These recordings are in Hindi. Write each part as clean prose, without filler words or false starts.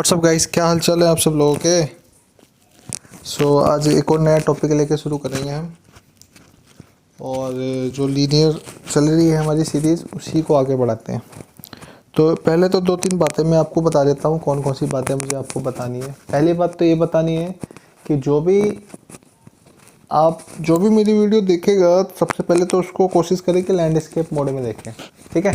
व्हाट्सअप गाइस, क्या हाल चाल है आप सब लोगों के। आज एक और नया टॉपिक लेके शुरू करेंगे हम। और जो लीनियर चल रही है हमारी सीरीज़, उसी को आगे बढ़ाते हैं। तो पहले तो दो तीन बातें मैं आपको बता देता हूँ, कौन कौन सी बातें मुझे आपको बतानी है। पहली बात तो ये बतानी है कि जो भी मेरी वीडियो देखेगा, सबसे पहले तो उसको कोशिश करें कि लैंडस्केप मोड में देखें, ठीक है।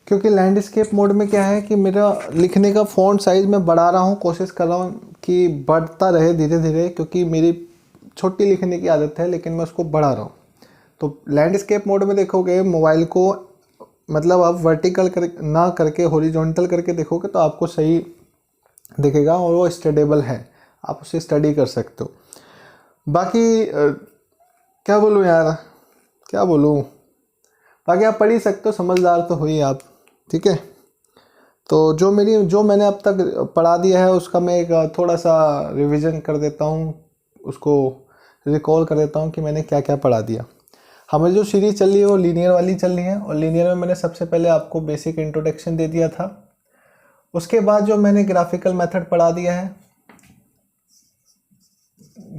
क्योंकि लैंडस्केप मोड में क्या है कि मेरा लिखने का फ़ॉन्ट साइज़ मैं बढ़ा रहा हूँ, कोशिश कर रहा हूँ कि बढ़ता रहे धीरे धीरे, क्योंकि मेरी छोटी लिखने की आदत है, लेकिन मैं उसको बढ़ा रहा हूँ। तो लैंडस्केप मोड में देखोगे मोबाइल को, मतलब आप वर्टिकल ना करके हॉरिजॉन्टल करके देखोगे तो आपको सही दिखेगा और वो स्टडेबल है, आप उसे स्टडी कर सकते हो। बाकी क्या बोलूँ यार, क्या बोलूँ, बाकी आप पढ़ ही सकते हो, समझदार तो हो ही आप, ठीक है। तो जो मैंने अब तक पढ़ा दिया है उसका मैं एक थोड़ा सा रिवीजन कर देता हूँ, उसको रिकॉल कर देता हूँ कि मैंने क्या क्या पढ़ा दिया। हमारी जो सीरीज़ चल रही है वो लीनियर वाली चल रही है, और लीनियर में मैंने सबसे पहले आपको बेसिक इंट्रोडक्शन दे दिया था। उसके बाद जो मैंने ग्राफिकल मेथड पढ़ा दिया है,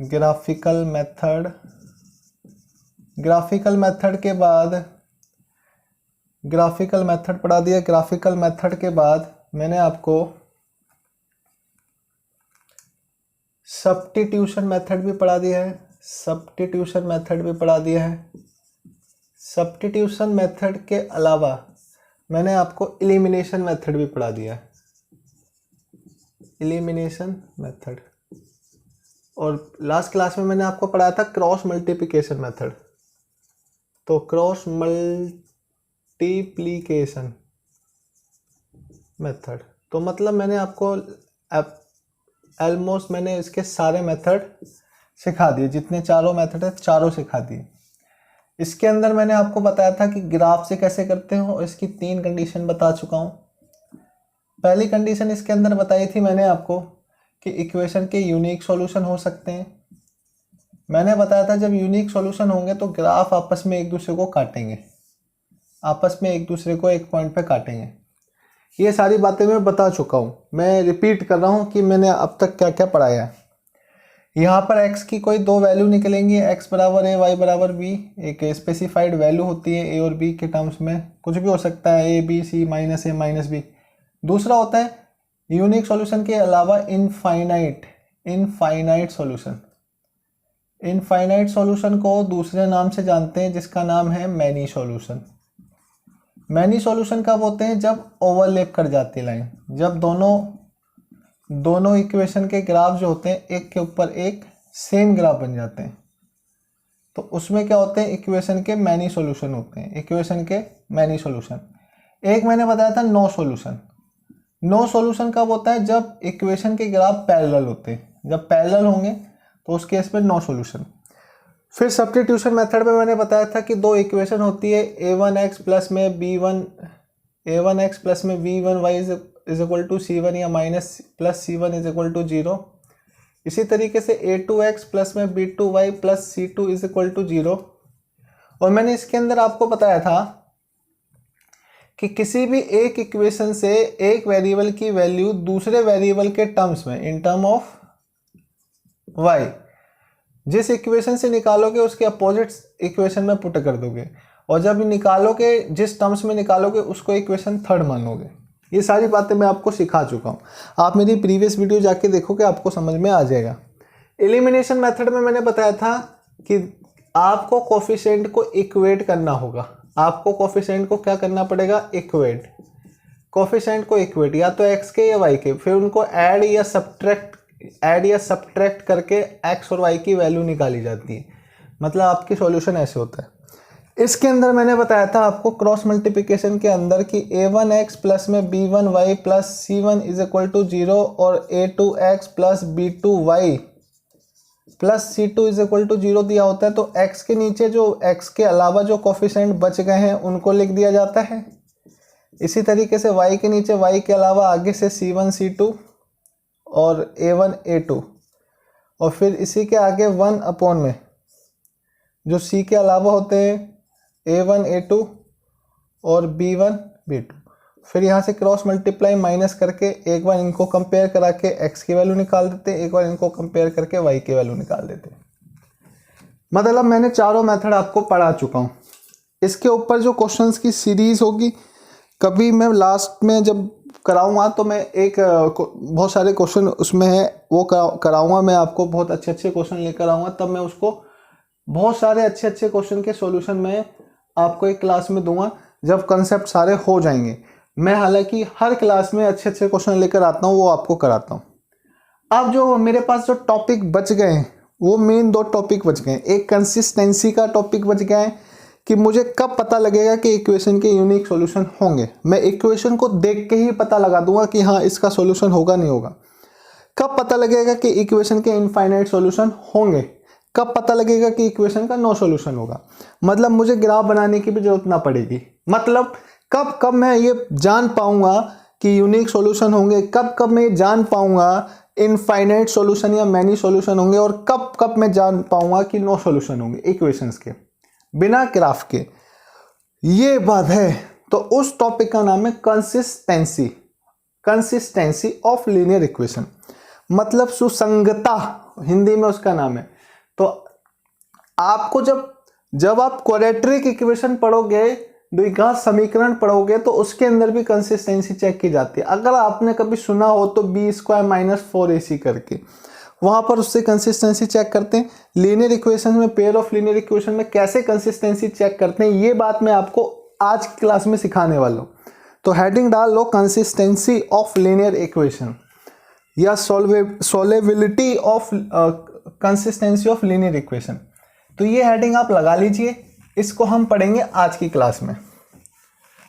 ग्राफिकल मेथड के बाद ग्राफिकल मेथड पढ़ा दिया। ग्राफिकल मेथड के बाद मैंने आपको सब्स्टिट्यूशन मेथड भी पढ़ा दिया है। सब्स्टिट्यूशन मेथड के अलावा मैंने आपको एलिमिनेशन मेथड भी पढ़ा दिया है। एलिमिनेशन मेथड, और लास्ट क्लास में मैंने आपको पढ़ाया था क्रॉस मल्टीप्लिकेशन मेथड। तो क्रॉस मल्टीप्लिकेशन मेथड, तो मतलब मैंने आपको ऑलमोस्ट मैंने इसके सारे मेथड सिखा दिए, जितने चारों मेथड है चारों सिखा दिए। इसके अंदर मैंने आपको बताया था कि ग्राफ से कैसे करते हो, और इसकी 3 कंडीशन बता चुका हूँ। पहली कंडीशन इसके अंदर बताई थी मैंने आपको कि इक्वेशन के यूनिक सॉल्यूशन हो सकते हैं। मैंने बताया था जब यूनिक सॉल्यूशन होंगे तो ग्राफ आपस में एक दूसरे को काटेंगे, आपस में एक दूसरे को एक पॉइंट पे काटेंगे। ये सारी बातें मैं बता चुका हूँ, मैं रिपीट कर रहा हूँ कि मैंने अब तक क्या क्या पढ़ाया है। यहाँ पर x की कोई दो वैल्यू निकलेंगी, x बराबर a, y बराबर b। एक स्पेसिफाइड वैल्यू होती है a और b के टर्म्स में, कुछ भी हो सकता है, a b c minus a minus b। दूसरा होता है यूनिक सॉल्यूशन के अलावा इनफाइनाइट सॉल्यूशन। इनफाइनाइट सॉल्यूशन को दूसरे नाम से जानते हैं, जिसका नाम है मैनी सॉल्यूशन। मैनी सॉल्यूशन कब होते हैं? जब ओवरलैप कर जाती है लाइन, जब दोनों इक्वेशन के ग्राफ जो होते हैं एक के ऊपर एक सेम ग्राफ बन जाते हैं, तो उसमें क्या होते हैं, इक्वेशन के मैनी सॉल्यूशन होते हैं। इक्वेशन के मैनी सॉल्यूशन, एक मैंने बताया था नो सॉल्यूशन। नो सॉल्यूशन कब होता है? जब इक्वेशन के ग्राफ पैरेलल होते हैं, जब पैरेलल होंगे तो उस केस में नो सॉल्यूशन। फिर सब्स्टिट्यूशन मेथड में मैंने बताया था कि दो इक्वेशन होती है, a1x प्लस में v1y is equal to c1 या minus plus c1 is equal to 0। इसी तरीके से a2x प्लस में b2y plus c2 is equal to 0। और मैंने इसके अंदर आपको बताया था कि किसी भी एक इक्वेशन से एक वेरिएबल की वैल्यू दूसरे वेरिएबल के टर्म्स में, इन टर्म ऑफ y, जिस इक्वेशन से निकालोगे उसके अपोजिट इक्वेशन में पुट कर दोगे, और जब निकालोगे जिस टर्म्स में निकालोगे उसको इक्वेशन थर्ड मानोगे। ये सारी बातें मैं आपको सिखा चुका हूँ, आप मेरी प्रीवियस वीडियो जाके देखोगे, आपको समझ में आ जाएगा। एलिमिनेशन मेथड में मैंने बताया था कि आपको कोफिशिएंट को इक्वेट करना होगा। आपको कोफिशिएंट को क्या करना पड़ेगा? इक्वेट। कोफिशिएंट को इक्वेट या तो x के या y के, फिर उनको ऐड या सब्ट्रैक्ट करके x और y की वैल्यू निकाली जाती है। मतलब आपकी सॉल्यूशन ऐसे होता है। इसके अंदर मैंने बताया था आपको क्रॉस मल्टीप्लिकेशन के अंदर कि a1x प्लस में b1y plus c1 is equal to 0 और a2x plus b2y plus c2 is equal to 0 दिया होता है। तो x के नीचे जो x के अलावा जो कोफिशिएंट बच गए हैं उनको लिख दिया जाता है। इसी तरीके से y के नीचे y के अलावा आगे से c1 c2 और a1 a2, और फिर इसी के आगे 1 अपॉन में जो c के अलावा होते हैं a1 a2 और b1 b2। फिर यहाँ से क्रॉस मल्टीप्लाई माइनस करके एक बार इनको कंपेयर करा के x की वैल्यू निकाल देते, एक बार इनको कंपेयर करके y की वैल्यू निकाल देते। मतलब मैंने चारों मेथड आपको पढ़ा चुका हूँ। इसके ऊपर जो क्वेश्चंस की सीरीज होगी, कभी मैं लास्ट में जब कराऊंगा तो मैं एक बहुत सारे क्वेश्चन उसमें है वो कराऊंगा, मैं आपको बहुत अच्छे अच्छे क्वेश्चन लेकर आऊँगा, तब मैं उसको बहुत सारे अच्छे अच्छे क्वेश्चन के सॉल्यूशन मैं आपको एक क्लास में दूंगा जब कंसेप्ट सारे हो जाएंगे। मैं हालांकि हर क्लास में अच्छे अच्छे क्वेश्चन लेकर आता हूँ, वो आपको कराता हूँ। अब जो मेरे पास जो टॉपिक बच गए हैं वो मेन 2 टॉपिक बच गए हैं। एक कंसिस्टेंसी का टॉपिक बच गया है कि मुझे कब पता लगेगा कि इक्वेशन के यूनिक सॉल्यूशन होंगे। मैं इक्वेशन को देख के ही पता लगा दूंगा कि हाँ इसका सॉल्यूशन होगा नहीं होगा। कब पता लगेगा कि इक्वेशन के इनफाइनाइट सॉल्यूशन होंगे, कब पता लगेगा कि इक्वेशन का नो सॉल्यूशन होगा। मतलब मुझे ग्राफ बनाने की भी जरूरत ना पड़ेगी। मतलब कब कब मैं ये जान पाऊंगा कि यूनिक सॉल्यूशन होंगे, कब कब मैं जान पाऊंगा इनफाइनाइट सॉल्यूशन या मैनी सॉल्यूशन होंगे, और कब कब मैं जान पाऊंगा कि नो सॉल्यूशन होंगे इक्वेशंस के बिना ग्राफ के। ये बात है। तो उस टॉपिक का नाम है consistency, consistency of linear equation, मतलब सुसंगता हिंदी में उसका नाम है। तो आपको जब आप क्वाड्रेटिक इक्वेशन पढ़ोगे, द्विघात समीकरण पढ़ोगे, तो उसके अंदर भी कंसिस्टेंसी चेक की जाती है। अगर आपने कभी सुना हो तो b² - 4ac करके, वहां पर उससे कंसिस्टेंसी चेक करते हैं। लीनियर इक्वेशन में, पेयर ऑफ लीनियर इक्वेशन में कैसे कंसिस्टेंसी चेक करते हैं, ये बात मैं आपको आज की क्लास में सिखाने वाला हूँ। तो हेडिंग डाल लो कंसिस्टेंसी ऑफ लीनियर इक्वेशन या solvability of consistency of linear equation. तो ये हेडिंग आप लगा लीजिए, इसको हम पढ़ेंगे आज की क्लास में।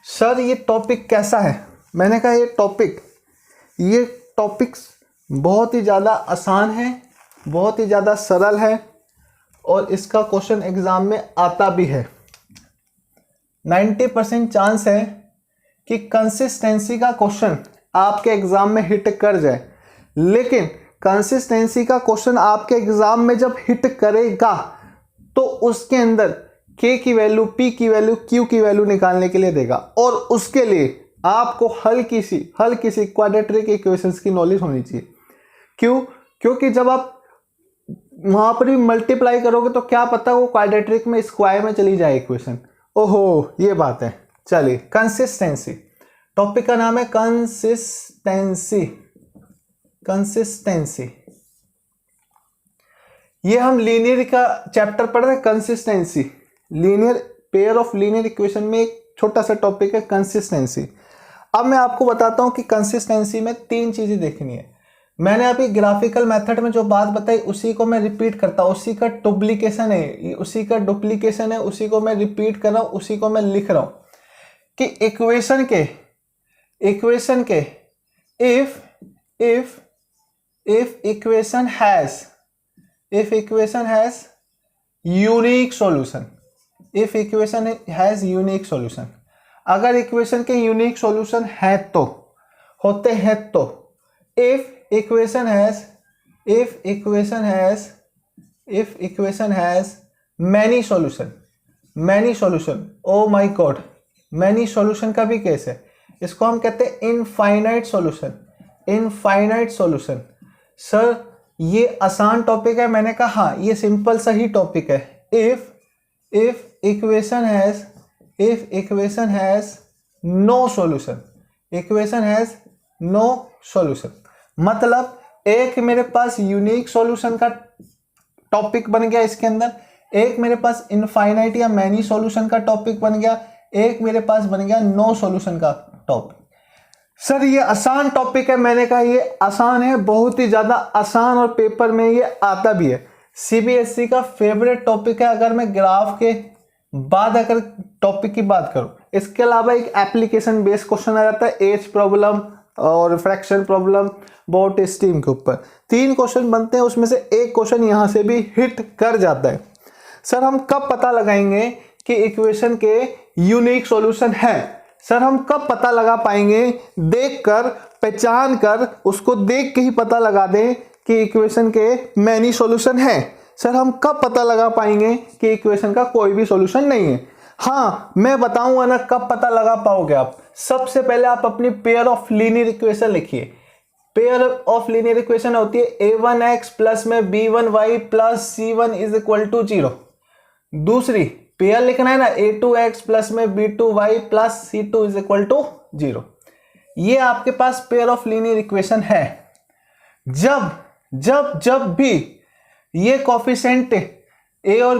सर ये टॉपिक कैसा है? मैंने कहा ये टॉपिक बहुत ही ज़्यादा आसान है, बहुत ही ज़्यादा सरल है, और इसका क्वेश्चन एग्जाम में आता भी है। 90% चांस है कि कंसिस्टेंसी का क्वेश्चन आपके एग्जाम में हिट कर जाए। लेकिन कंसिस्टेंसी का क्वेश्चन आपके एग्जाम में जब हिट करेगा तो उसके अंदर k की वैल्यू, p की वैल्यू, q की वैल्यू निकालने के लिए देगा, और उसके लिए आपको हल्की सी क्वाड्रेटिक इक्वेशंस की नॉलेज होनी चाहिए। क्यों? क्योंकि जब आप वहां पर भी मल्टीप्लाई करोगे तो क्या पता वो क्वाड्रेटिक में स्क्वायर में चली जाए इक्वेशन। ओहो, ये बात है। चलिए, कंसिस्टेंसी टॉपिक का नाम है कंसिस्टेंसी। ये हम लीनियर का चैप्टर पढ़ रहे हैं, consistency. Linear pair of linear equation में एक छोटा सा टॉपिक है कंसिस्टेंसी। अब मैं आपको बताता हूं कि कंसिस्टेंसी में 3 चीजें देखनी है। मैंने अभी ग्राफिकल मेथड में जो बात बताई उसी को मैं रिपीट करता हूं, उसी का डुप्लीकेशन है, उसी को मैं रिपीट कर रहा हूं, उसी को मैं लिख रहा हूं कि इक्वेशन के if equation has unique solution, अगर इक्वेशन के यूनिक सॉल्यूशन है तो होते हैं तो if equation has many solution, oh my god, many solution का भी केस है। इसको हम कहते हैं इनफाइनाइट सॉल्यूशन। सर ये आसान टॉपिक है, मैंने कहा हाँ ये सिंपल सा ही टॉपिक है। if equation has no solution, मतलब एक मेरे पास यूनिक सॉल्यूशन का टॉपिक बन गया इसके अंदर, एक मेरे पास इनफाइनाइट या मैनी सॉल्यूशन का टॉपिक बन गया, एक मेरे पास बन गया नो सॉल्यूशन का टॉपिक। सर ये आसान टॉपिक है, मैंने कहा ये आसान है, बहुत ही ज्यादा आसान, और पेपर में ये आता भी है। सीबीएसई का फेवरेट टॉपिक है अगर मैं ग्राफ के बाद अगर टॉपिक की बात करूं। इसके अलावा एक एप्लीकेशन बेस्ड क्वेश्चन आ जाता है, एज प्रॉब्लम और फ्रैक्शन प्रॉब्लम, बोट स्टीम के ऊपर 3 क्वेश्चन बनते हैं, उसमें से एक क्वेश्चन यहां से भी हिट कर जाता है। सर हम कब पता लगाएंगे कि इक्वेशन के यूनिक सॉल्यूशन है? सर हम कब पता लगा पाएंगे? देखकर, पहचान कर, उसको देख के ही पता लगा दें कि इक्वेशन के मैनी सॉल्यूशन है। सर हम कब पता लगा पाएंगे कि इक्वेशन का कोई भी सॉल्यूशन नहीं है? हाँ मैं बताऊंगा ना कब पता लगा पाओगे आप। सबसे पहले आप अपनी पेयर ऑफ लीनियर इक्वेशन लिखिए। पेयर ऑफ लीनियर इक्वेशन होती है a1x प्लस में b1y plus c1 is equal to 0। दूसरी पेयर लिखना है ना a2x प्लस में b2y plus c2 is equal to 0। ये आपके पास पेयर ऑफ लीनियर इक्वेशन है। जब जब जब भी ये कोफिशिएंट a और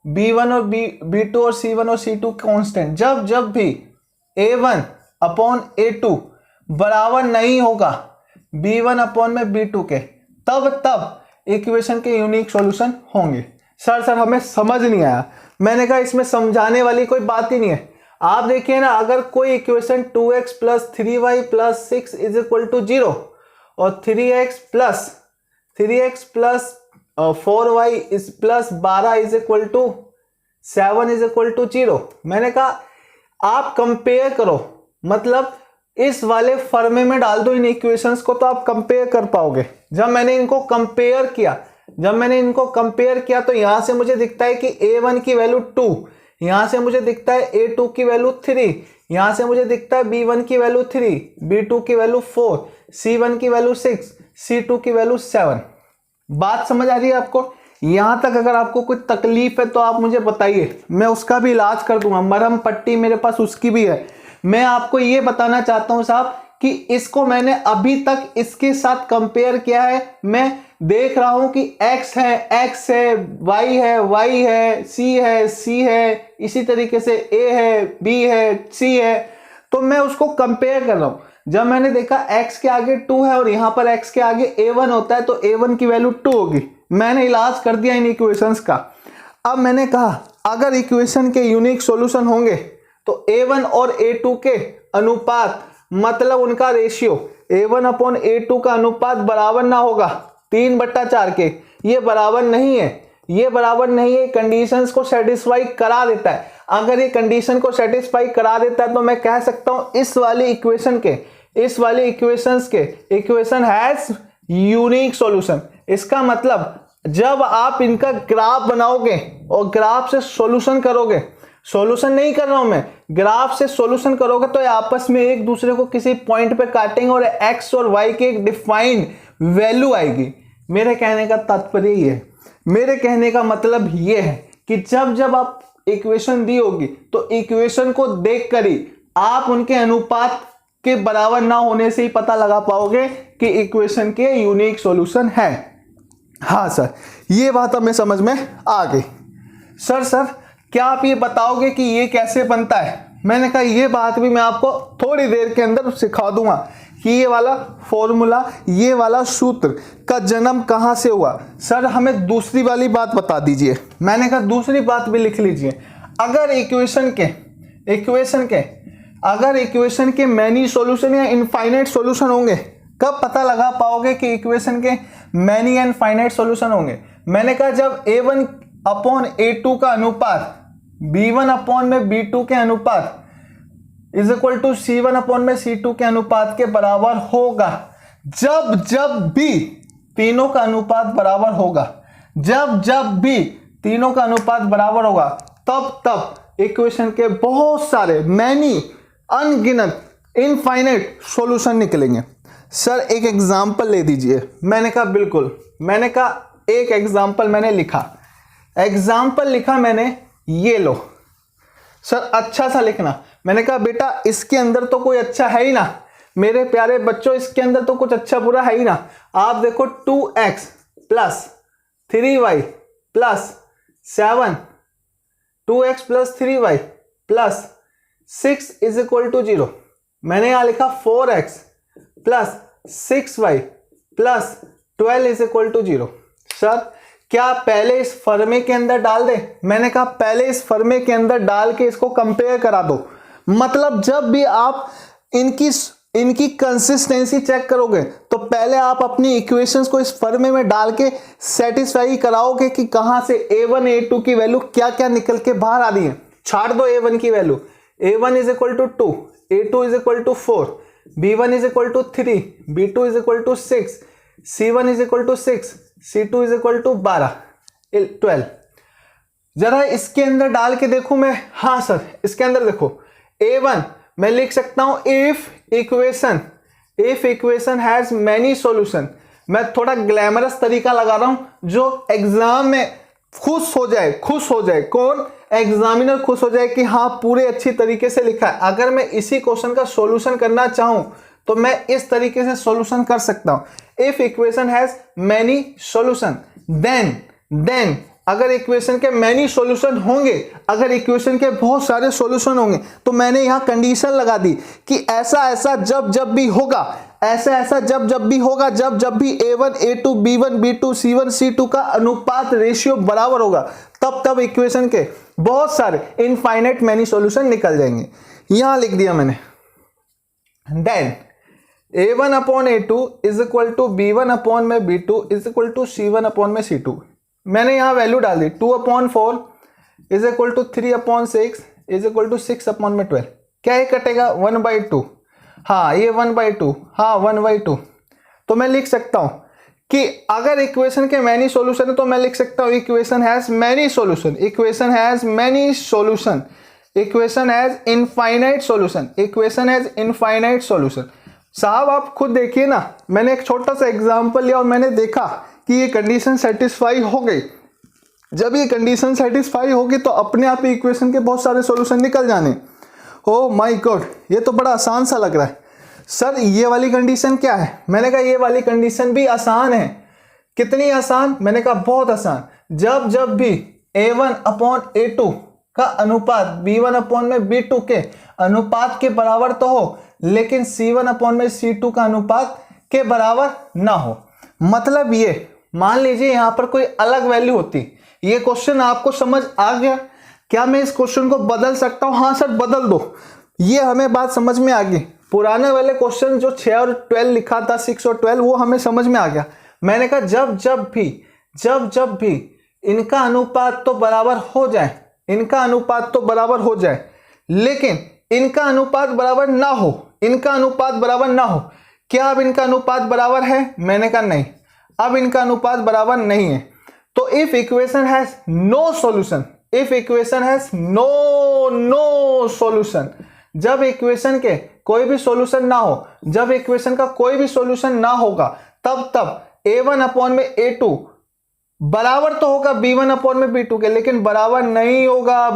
b1 और b2 और c1 और c2 कांस्टेंट, जब जब भी a1 अपॉन a2 बराबर नहीं होगा b1 अपॉन में b2 के, तब तब इक्वेशन के यूनिक सॉल्यूशन होंगे। सर हमें समझ नहीं आया। मैंने कहा इसमें समझाने वाली कोई बात ही नहीं है। आप देखिए ना, अगर कोई equation 2x plus 3y plus 6 is equal to 0 और 3x plus 4y is plus 12 is equal to 7 is equal to 0, मैंने कहा आप कंपेयर करो, मतलब इस वाले फॉर्मे में डाल दो इन इक्वेशंस को तो आप कंपेयर कर पाओगे। जब मैंने इनको कंपेयर किया तो यहां से मुझे दिखता है कि a1 की वैल्यू 2, यहां से मुझे दिखता है a2 की वैल्यू 3, यहां से मुझे दिखता है b1 की वैल्यू 3, b2 की वैल्यू 4, c1 की वैल्यू 6, c2 की वैल्यू 7। बात समझ आ रही है आपको? यहां तक अगर आपको कोई तकलीफ है तो आप मुझे बताइए, मैं उसका भी इलाज कर दूंगा। मरहम पट्टी मेरे पास उसकी भी है। मैं आपको ये बताना चाहता हूं साहब कि इसको मैंने अभी तक इसके साथ कंपेयर किया है। मैं देख रहा हूं कि x है, y है, c है, इसी तरीके से a है, b है, c है, तो मैं उसको कंपेयर कर रहा हूं। जब मैंने देखा x के आगे 2 है और यहां पर x के आगे a1 होता है तो a1 की वैल्यू 2 होगी। मैंने इलाज कर दिया इन इक्वेशंस का। अब मैंने कहा अगर इक्वेशन के यूनिक सॉल्यूशन होंगे तो a1 और a2 के अनुपात, मतलब उनका रेशियो a1 अपॉन a2 का अनुपात बराबर ना होगा 3/4 के। ये बराबर नहीं है, कंडीशंस को सेटिस्फाई करा देता है। अगर ये कंडीशन को सेटिस्फाई करा देता है तो मैं कह सकता हूं इस वाली इक्वेशन हैज यूनिक सॉल्यूशन। इसका मतलब जब आप इनका ग्राफ बनाओगे और ग्राफ से सॉल्यूशन करोगे, सॉल्यूशन नहीं कर रहा हूं मैं, ग्राफ से सॉल्यूशन करोगे तो आपस में एक दूसरे को किसी पॉइंट पे काटेंगे और x और y की एक डिफाइंड वैल्यू आएगी। मेरे कहने का तात्पर्य ये है, मेरे कहने का मतलब ये है कि जब जब आप इक्वेशन दी होगी तो इक्वेशन को देखकर ही आप उनके अनुपात के बराबर ना होने से ही पता लगा पाओगे कि इक्वेशन के यूनिक सॉल्यूशन है। हाँ सर, ये बात हमें समझ में आ गई। सर क्या आप ये बताओगे कि ये कैसे बनता है? मैंने कहा ये बात भी मैं आपको थोड़ी देर के अंदर सिखा दूंगा कि ये वाला फॉर्मूला, ये वाला सूत्र का जन्म कहां से हुआ। सर हमें दूसरी वाली बात बता दीजिए। मैंने कहा दूसरी बात भी लिख लीजिए। अगर इक्वेशन के मैनी सॉल्यूशन या इनफाइनाइट सॉल्यूशन होंगे, कब पता लगा पाओगे कि इक्वेशन के मैनी एंड फाइनाइट सॉल्यूशन होंगे? मैंने कहा जब a1 अपॉन a2 का अनुपात b1 अपॉन में b2 के अनुपात is equal to c1 upon में c2 के अनुपात के बराबर होगा। जब भी तीनों का अनुपात बराबर होगा, तब इक्वेशन के बहुत सारे मैनी, अनगिनत, इनफाइनाइट सॉल्यूशन निकलेंगे। सर एक एग्जांपल ले दीजिए। मैंने कहा बिल्कुल। मैंने कहा एक एग्जांपल मैंने लिखा मैंने, ये लो सर, अच्छा सा लिखना। मैंने कहा बेटा इसके अंदर तो कोई अच्छा है ही ना, मेरे प्यारे बच्चों इसके अंदर तो कुछ अच्छा बुरा है ही ना। आप देखो 2x plus 3y plus 7, 2x plus 3y plus 6 is equal to 0। मैंने यहां लिखा 4x plus 6y plus 12 is equal to 0। Sir क्या पहले इस फॉर्मे के अंदर डाल दे? मैंने कहा पहले इस फॉर्मे के अंदर डाल के इसको कंपेयर करा दो। मतलब जब भी आप इनकी कंसिस्टेंसी चेक करोगे तो पहले आप अपनी इक्वेशंस को इस फॉर्मे में डाल के सेटिस्फाई कराओगे कि कहां से a1 a2 की वैल्यू क्या क्या निकल के बाहर आ रही है। छाड़ दो a1 की value, a1 is equal to 2, a2 is equal to 4, b1 is equal to 3, b2 is equal to 6, c1 is equal to 6, c2 is equal to 12। जरा इसके अंदर डाल के देखूं मैं, हाँ सर इसके अंदर देखो A1 मैं लिख सकता हूं if equation has many solution. मैं थोड़ा ग्लैमरस तरीका लगा रहा हूं जो एग्जाम में खुश हो जाए कौन, एग्जामिनर खुश हो जाए कि हाँ पूरे अच्छी तरीके से लिखा है। अगर मैं इसी क्वेश्चन का सॉल्यूशन करना चाहूं तो मैं इस तरीके से सॉल्यूशन कर सकता हूं, if equation has many solution then अगर इक्वेशन के मैनी सॉल्यूशन होंगे, अगर इक्वेशन के बहुत सारे सॉल्यूशन होंगे तो मैंने यहां कंडीशन लगा दी कि ऐसा ऐसा जब भी होगा, ऐसा ऐसा जब भी होगा, जब भी A1 A2 B1 B2 C1 C2 का अनुपात रेशियो बराबर होगा, तब इक्वेशन के बहुत सारे इनफाइनाइट मैनी सॉल्यूशन निकल जाएंगे। यहां लिख दिया मैंने then A1 upon A2 is equal to B1 upon में B2 is equal to C1 upon में C2। मैंने यहां वैल्यू डाल दी 2 upon 4 is equal to 3 upon 6 is equal to 6 upon में 12। क्या ये कटेगा 1/2, हाँ ये 1/2, हाँ 1/2। तो मैं लिख सकता हूं कि अगर इक्वेशन के मैनी सॉल्यूशन है तो मैं लिख सकता हूं equation has many solution, equation has many solution, equation has infinite solution, equation has infinite solution. साहब आप खुद देखिए ना, मैंने एक छोटा सा एग्जांपल लिया और मैंने देखा कि ये कंडीशन सेटिस्फाई हो गई। जब ये कंडीशन सेटिस्फाई होगी तो अपने आप ही इक्वेशन के बहुत सारे सॉल्यूशन निकल जाने। ओ माय गॉड, ये तो बड़ा आसान सा लग रहा है। सर ये वाली कंडीशन क्या है? मैंने कहा ये वाली कंडीशन भी आसान है। कितनी आसान? मैंने कहा बहुत आसान। जब भी A1 अपॉन A2 का अनुपात B1 अपॉन में B2 के अनुपात के बराबर तो हो, लेकिन C1 अपॉन में C2 का अनुपात के बराबर ना हो। मतलब ये मान लीजिए यहां पर कोई अलग वैल्यू होती, ये क्वेश्चन आपको समझ आ गया? क्या मैं इस क्वेश्चन को बदल सकता हूं? हाँ सर बदल दो। ये हमें बात समझ में आ गई। पुराने वाले क्वेश्चन जो 6 और 12 लिखा था, 6 और 12, वो हमें समझ में आ गया। मैंने कहा जब भी इनका अनुपात तो बराबर हो जाए, इनका अनुपात तो बराबर हो जाए, लेकिन इनका अनुपात बराबर ना हो, इनका अनुपात बराबर ना हो। क्या अब इनका अनुपात बराबर है? मैंने कहा नहीं, अब इनका अनुपात बराबर नहीं है। तो if equation has no solution, if equation has no solution, जब इक्वेशन के कोई भी सॉल्यूशन ना हो, जब इक्वेशन का कोई भी सॉल्यूशन ना होगा, तब A1 अपॉन में A2 बराबर तो होगा B1 अपॉन में B2 के, लेकिन बराबर नहीं होगा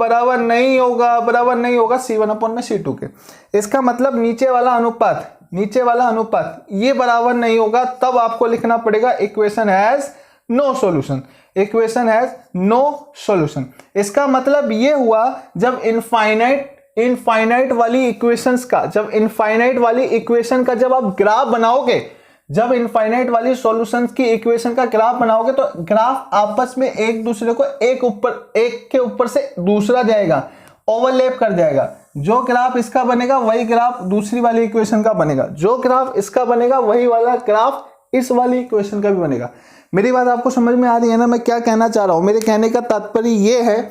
C1 अपॉन में C2 के। इसका मतलब नीचे वाला अनुपात ये बराबर नहीं होगा। तब आपको लिखना पड़ेगा equation has no solution, equation has no solution. इसका मतलब ये हुआ जब इनफाइनाइट वाली इक्वेशंस का, जब इनफाइनाइट वाली इक्वेशन का जब आप ग्राफ बनाओगे, जब इनफाइनाइट वाली सॉल्यूशंस की इक्वेशन का ग्राफ बनाओगे तो ग्राफ आपस में एक दूसरे को एक के ऊपर से दूसरा जाएगा, ओवरलैप कर जाएगा। जो ग्राफ इसका बनेगा वही ग्राफ दूसरी वाली इक्वेशन का बनेगा, जो ग्राफ इसका बनेगा वही वाला ग्राफ इस वाली इक्वेशन का भी बनेगा। मेरी बात आपको समझ में आ रही है ना? मैं क्या कहना चाह रहा हूं? मेरे कहने का तात्पर्य ये है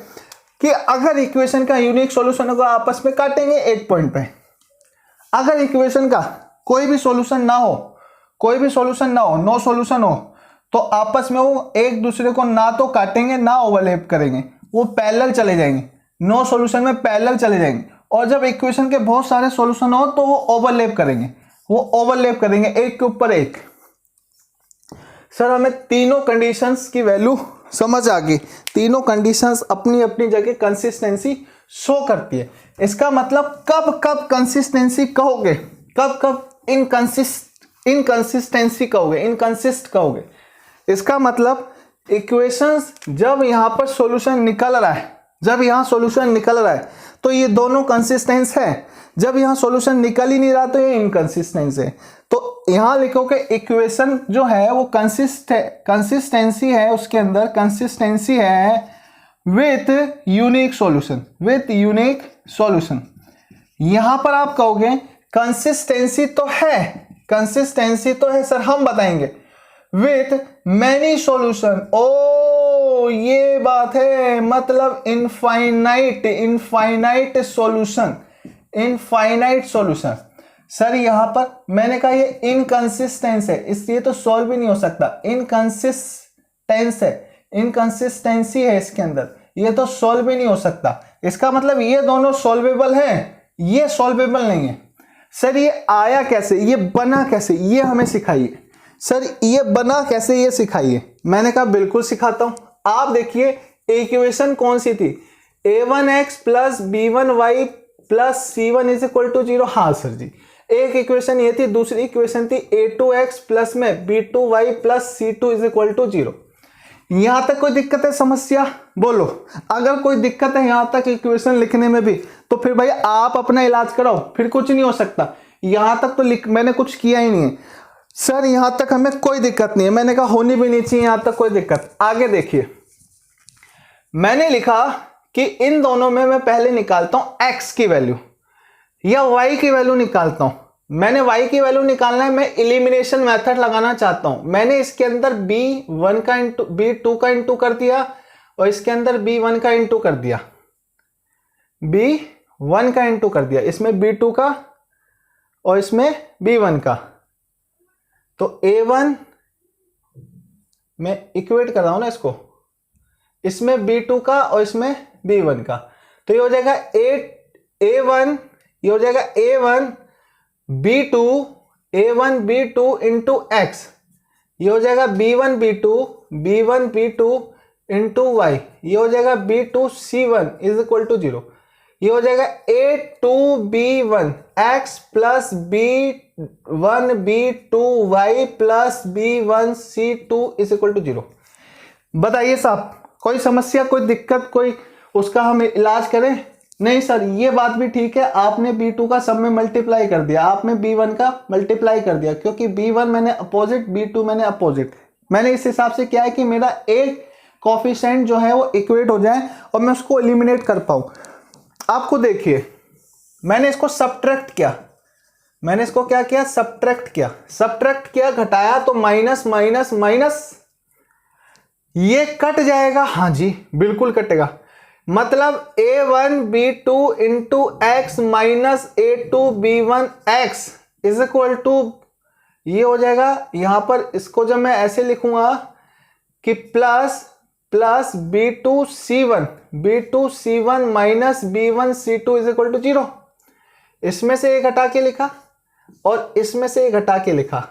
कि अगर इक्वेशन का यूनिक सॉल्यूशन होगा, आपस में काटेंगे एक पॉइंट पे। अगर इक्वेशन का कोई भी सॉल्यूशन ना हो, नो सॉल्यूशन हो, तो आपस में वो एक दूसरे को ना तो काटेंगे ना ओवरलैप करेंगे, वो पैरेलल चले जाएंगे, नो सॉल्यूशन में पैरेलल चले जाएंगे। और जब इक्वेशन के बहुत सारे सॉल्यूशन हो तो वो ओवरलैप करेंगे एक के ऊपर एक। सर हमें तीनों कंडीशंस की वैल्यू समझ आ गई, तीनों कंडीशंस अपनी अपनी जगह कंसिस्टेंसी शो करती है। इसका मतलब कब कंसिस्टेंसी कहोगे, कब इनकंसिस्टेंसी कहोगे, इनकंसिस्ट कहोगे। इसका मतलब इक्वेशंस जब यहां पर सॉल्यूशन निकल रहा है, जब यहां सॉल्यूशन निकल रहा है तो ये दोनों कंसिस्टेंस है, जब यहां सॉल्यूशन निकल ही नहीं रहा तो ये इनकंसिस्टेंस है। तो यहां लिखोगे इक्वेशन जो है वो कंसिस्टेंसी है, उसके अंदर कंसिस्टेंसी है विथ यूनिक सॉल्यूशन। यहां पर आप कहोगे कंसिस्टेंसी तो है सर, हम बताएंगे विथ मैनी सॉल्यूशन। ओ ये बात है, मतलब इनफाइनाइट सॉल्यूशन। सर यहां पर मैंने कहा ये इनकंसिस्टेंस है, इसलिए तो सॉल्व भी नहीं हो सकता। इनकंसिस्टेंसी है इसके अंदर, ये तो सॉल्व ही नहीं हो सकता। इसका मतलब ये दोनों सॉल्वेबल हैं, ये सॉल्वेबल नहीं है। सर ये आया कैसे, ये बना कैसे, ये हमें सिखाइए। सर ये बना कैसे, ये सिखाइए। मैंने कहा बिल्कुल सिखाता हूं। आप देखिए इक्वेशन कौन सी थी, a1x plus b1y plus c1 is equal to 0। हाँ सर जी, एक इक्वेशन ये थी, दूसरी इक्वेशन थी a2x प्लस में b2y plus c2 is equal to 0। यहां तक कोई दिक्कत है समस्या, बोलो। अगर कोई दिक्कत है यहां तक इक्वेशन लिखने में भी, तो फिर भाई आप अपना इलाज कराओ, फिर कुछ नहीं हो सकता। यहां तक तो मैंने कुछ किया ही नहीं है सर, यहां तक हमें कोई दिक्कत नहीं है। मैंने कहा होनी भी नहीं चाहिए यहां तक कोई दिक्कत। आगे देखिए, मैंने लिखा कि इन दोनों में मैं पहले निकालता हूं x की वैल्यू या y की वैल्यू निकालता हूं। मैंने y की वैल्यू निकालना है, मैं एलिमिनेशन मेथड लगाना चाहता हूं। मैंने इसके अंदर b1 का इंटू b2 का इंटू कर दिया और इसके अंदर b1 का इंटू कर दिया, b1 का इंटू कर दिया, इसमें b2 का और इसमें b1 का। तो a1 मैं इक्वेट कर रहा हूं ना इसको, इसमें b2 का और इसमें b1 का। तो ये हो जाएगा a1, ये हो जाएगा a1 b2 इंटू x, ये हो जाएगा b1 b2 इंटू y, ये हो जाएगा b2 c1 is equal to 0। ये हो जाएगा a2b1 x plus b1b2y plus b1c2 is equal to 0। बताइए साहब, कोई समस्या, कोई दिक्कत, कोई उसका हम इलाज करें? नहीं सर, ये बात भी ठीक है, आपने b2 का सब में मल्टीप्लाई कर दिया, आपने b1 का मल्टीप्लाई कर दिया, क्योंकि b1 मैंने अपोजिट, b2 मैंने अपोजिट। मैंने इस हिसाब से क्या है कि मेरा एक कोफिशिएंट जो है वो इक्वेट हो जाए और मैं उसको एलिमिनेट कर पाऊं। आपको देखिए, मैंने इसको सब्ट्रैक्ट किया, मैंने इसको क्या किया, सब्ट्रैक्ट किया, घटाया तो माइनस माइनस माइनस, ये कट जाएगा। हाँ जी बिल्कुल कटेगा। मतलब a1 b2 into X minus a2 b1 x is equal to, ये हो जाएगा यहां पर, इसको जब मैं ऐसे लिखूंगा कि plus b2 c1 minus b1 c2 is equal to 0। इसमें से एक घटा के लिखा और इसमें से एक घटा के लिखा।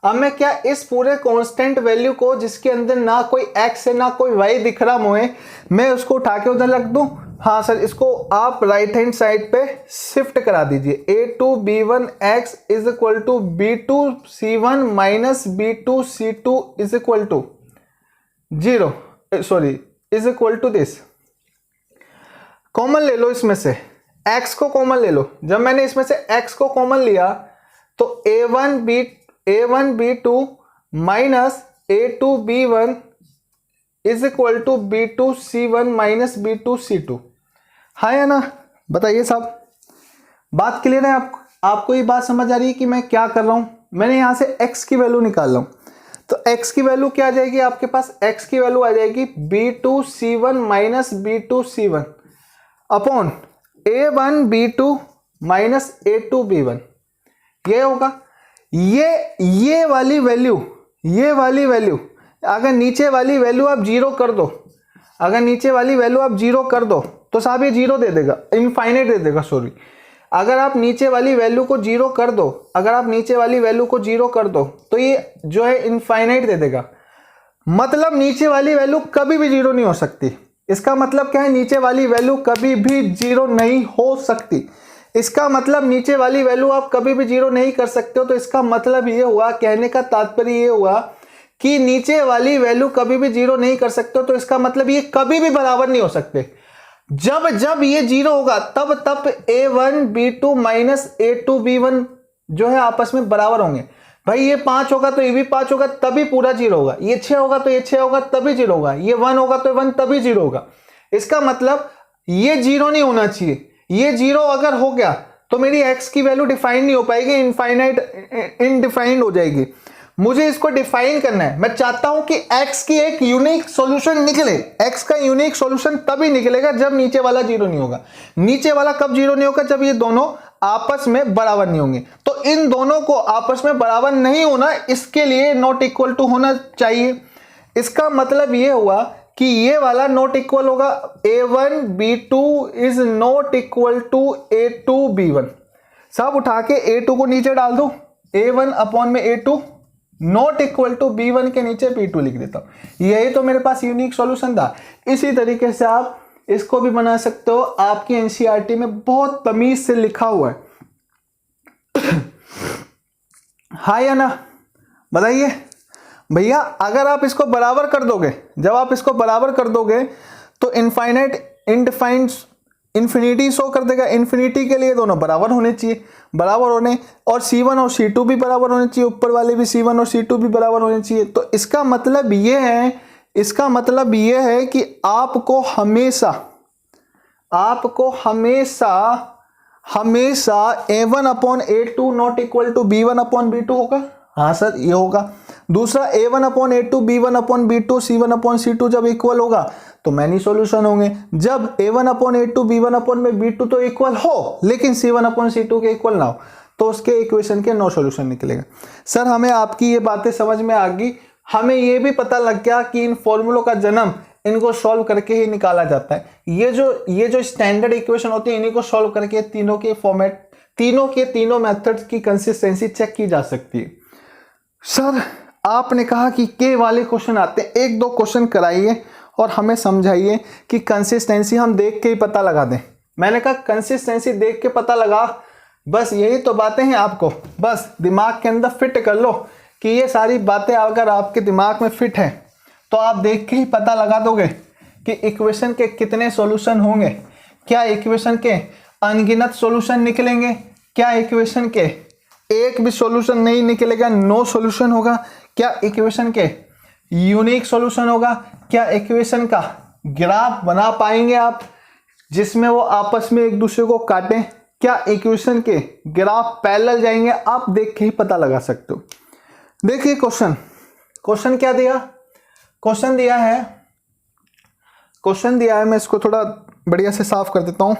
अब मैं क्या इस पूरे कांस्टेंट वैल्यू को, जिसके अंदर ना कोई x है ना कोई y दिख रहा मुझे, मैं उसको उठा के उधर रख दूं? हाँ सर, इसको आप राइट हैंड साइड पे शिफ्ट करा दीजिए। a2 b1 x is equal to b2 c1 minus b2 c2 is equal to 0, sorry is equal to this. Common ले लो इसमें से, x को कॉमन ले लो। जब मैंने इसमें से x को कॉमन लिया तो a1 b2 minus a2 b1 is equal to b2 c1 minus b2 c2। हाँ या ना? बताइए साहब, बात क्लियर है? आपको ये बात समझ आ रही है कि मैं क्या कर रहा हूं? मैंने यहां से x की वैल्यू निकाल रहा हूं, तो x की वैल्यू क्या आ जाएगी आपके पास? x की वैल्यू आ जाएगी b2 c1 minus b2 c1 upon a1 b2 minus a2 b1। ये होगा ये वाली वैल्यू, अगर नीचे वाली वैल्यू आप जीरो कर दो, तो साहब ये जीरो दे देगा, इनफाइनाइट दे देगा। सॉरी, अगर आप नीचे वाली वैल्यू को जीरो कर दो, तो ये जो है इनफाइनाइट दे देगा। मतलब नीचे वाली वैल्यू कभी भी जीरो नहीं हो सकती। इसका मतलब क्या है? नीचे वाली वैल्यू कभी भी जीरो नहीं हो सकती। इसका मतलब नीचे वाली वैल्यू आप कभी भी जीरो नहीं कर सकते हो। तो इसका मतलब ये हुआ, कहने का तात्पर्य ये हुआ कि नीचे वाली वैल्यू कभी भी जीरो नहीं कर सकते हो। तो इसका मतलब ये कभी भी बराबर नहीं हो सकते। जब ये जीरो होगा तब a1 b2 minus a2 b1 जो है आपस में बराबर होंगे। भाई ये 5 होगा तो ये भी 5 होगा, तभी पूरा जीरो होगा। ये 6 होगा तो ये 6 होगा, तभी जीरो होगा। ये 1 होगा तो 1 तभी जीरो होगा। इसका मतलब ये जीरो नहीं होना चाहिए। ये जीरो अगर हो गया तो मेरी x की वैल्यू डिफाइन नहीं हो पाएगी, इनडिफाइंड हो जाएगी। मुझे इसको डिफाइन करना है। मैं चाहता हूं कि x की एक यूनिक सॉल्यूशन निकले। x का यूनिक सॉल्यूशन तभी निकलेगा जब नीचे वाला जीरो नहीं होगा। नीचे वाला कब जीरो नहीं होगा? जब ये दोनों आपस में बराबर नहीं होंगे। तो इन दोनों को आपस में बराबर नहीं होना, इसके लिए नॉट इक्वल टू होना चाहिए। इसका मतलब ये हुआ कि ये वाला नॉट इक्वल होगा a1 b2 is not equal to a2 b1। सब उठा के a2 को नीचे डाल दो, a1 अपॉन में a2 not equal to b1 के नीचे b2 लिख देता हूं। यही तो मेरे पास यूनिक सॉल्यूशन था। इसी तरीके से आप इसको भी बना सकते हो, आपकी एनसीईआरटी में बहुत तमीज से लिखा हुआ है। हाँ या ना बताइए भैया। अगर आप इसको बराबर कर दोगे, जब आप इसको बराबर कर दोगे तो इनफाइनाइट इनडिफाइंड इन्फिनिटी शो कर देगा। इन्फिनिटी के लिए दोनों बराबर होने चाहिए, बराबर होने, और C1 और C2 भी बराबर होने चाहिए, ऊपर वाले भी C1 और C2 भी बराबर होने चाहिए। तो इसका मतलब ये है, इसका मतलब ये है कि आपको हमेशा a1 upon a2 not equal to b1 upon b2 होगा। हाँ सर ये होगा। दूसरा a1 upon a2 b1 upon b2 c1 upon c2 जब इक्वल होगा तो मैनी सॉल्यूशन होंगे। जब a1 upon a2 b1 upon में b2 तो इक्वल हो लेकिन c1 अपॉन c2 के इक्वल ना हो तो उसके इक्वेशन के नो सॉल्यूशन निकलेगा। सर हमें आपकी ये बातें समझ में आ गई। हमें ये भी पता लग गया कि इन फॉर्मूलों का जन्म इनको सॉल्व करके ही निकाला जाता है। ये जो स्टैंडर्ड इक्वेशन होती है इन्हीं को सॉल्व करके तीनों के तीनों मेथड्स की कंसिस्टेंसी चेक की जा सकती है। सर आपने कहा कि के वाले क्वेश्चन आते हैं, एक दो क्वेश्चन कराइए और हमें समझाइए कि कंसिस्टेंसी हम देख के ही पता लगा दें। मैंने कहा कंसिस्टेंसी देख के पता लगा, बस यही तो बातें हैं। आपको बस दिमाग के अंदर फिट कर लो कि ये सारी बातें अगर आपके दिमाग में फिट है तो आप देख के ही पता लगा दोगे कि इक्वेशन के कितने सॉल्यूशन होंगे। क्या इक्वेशन के अनगिनत सॉल्यूशन निकलेंगे? क्या इक्वेशन के एक भी सॉल्यूशन नहीं निकलेगा, नो सॉल्यूशन होगा? क्या इक्वेशन के यूनिक सॉल्यूशन होगा? क्या इक्वेशन का ग्राफ बना पाएंगे आप जिसमें वो आपस में एक दूसरे को काटें? क्या इक्वेशन के ग्राफ पैरेलल जाएंगे? आप देख के ही पता लगा सकते हो। देखिए क्वेश्चन क्या दिया? क्वेश्चन दिया है, मैं इसको थोड़ा बढ़िया से साफ कर देता हूं।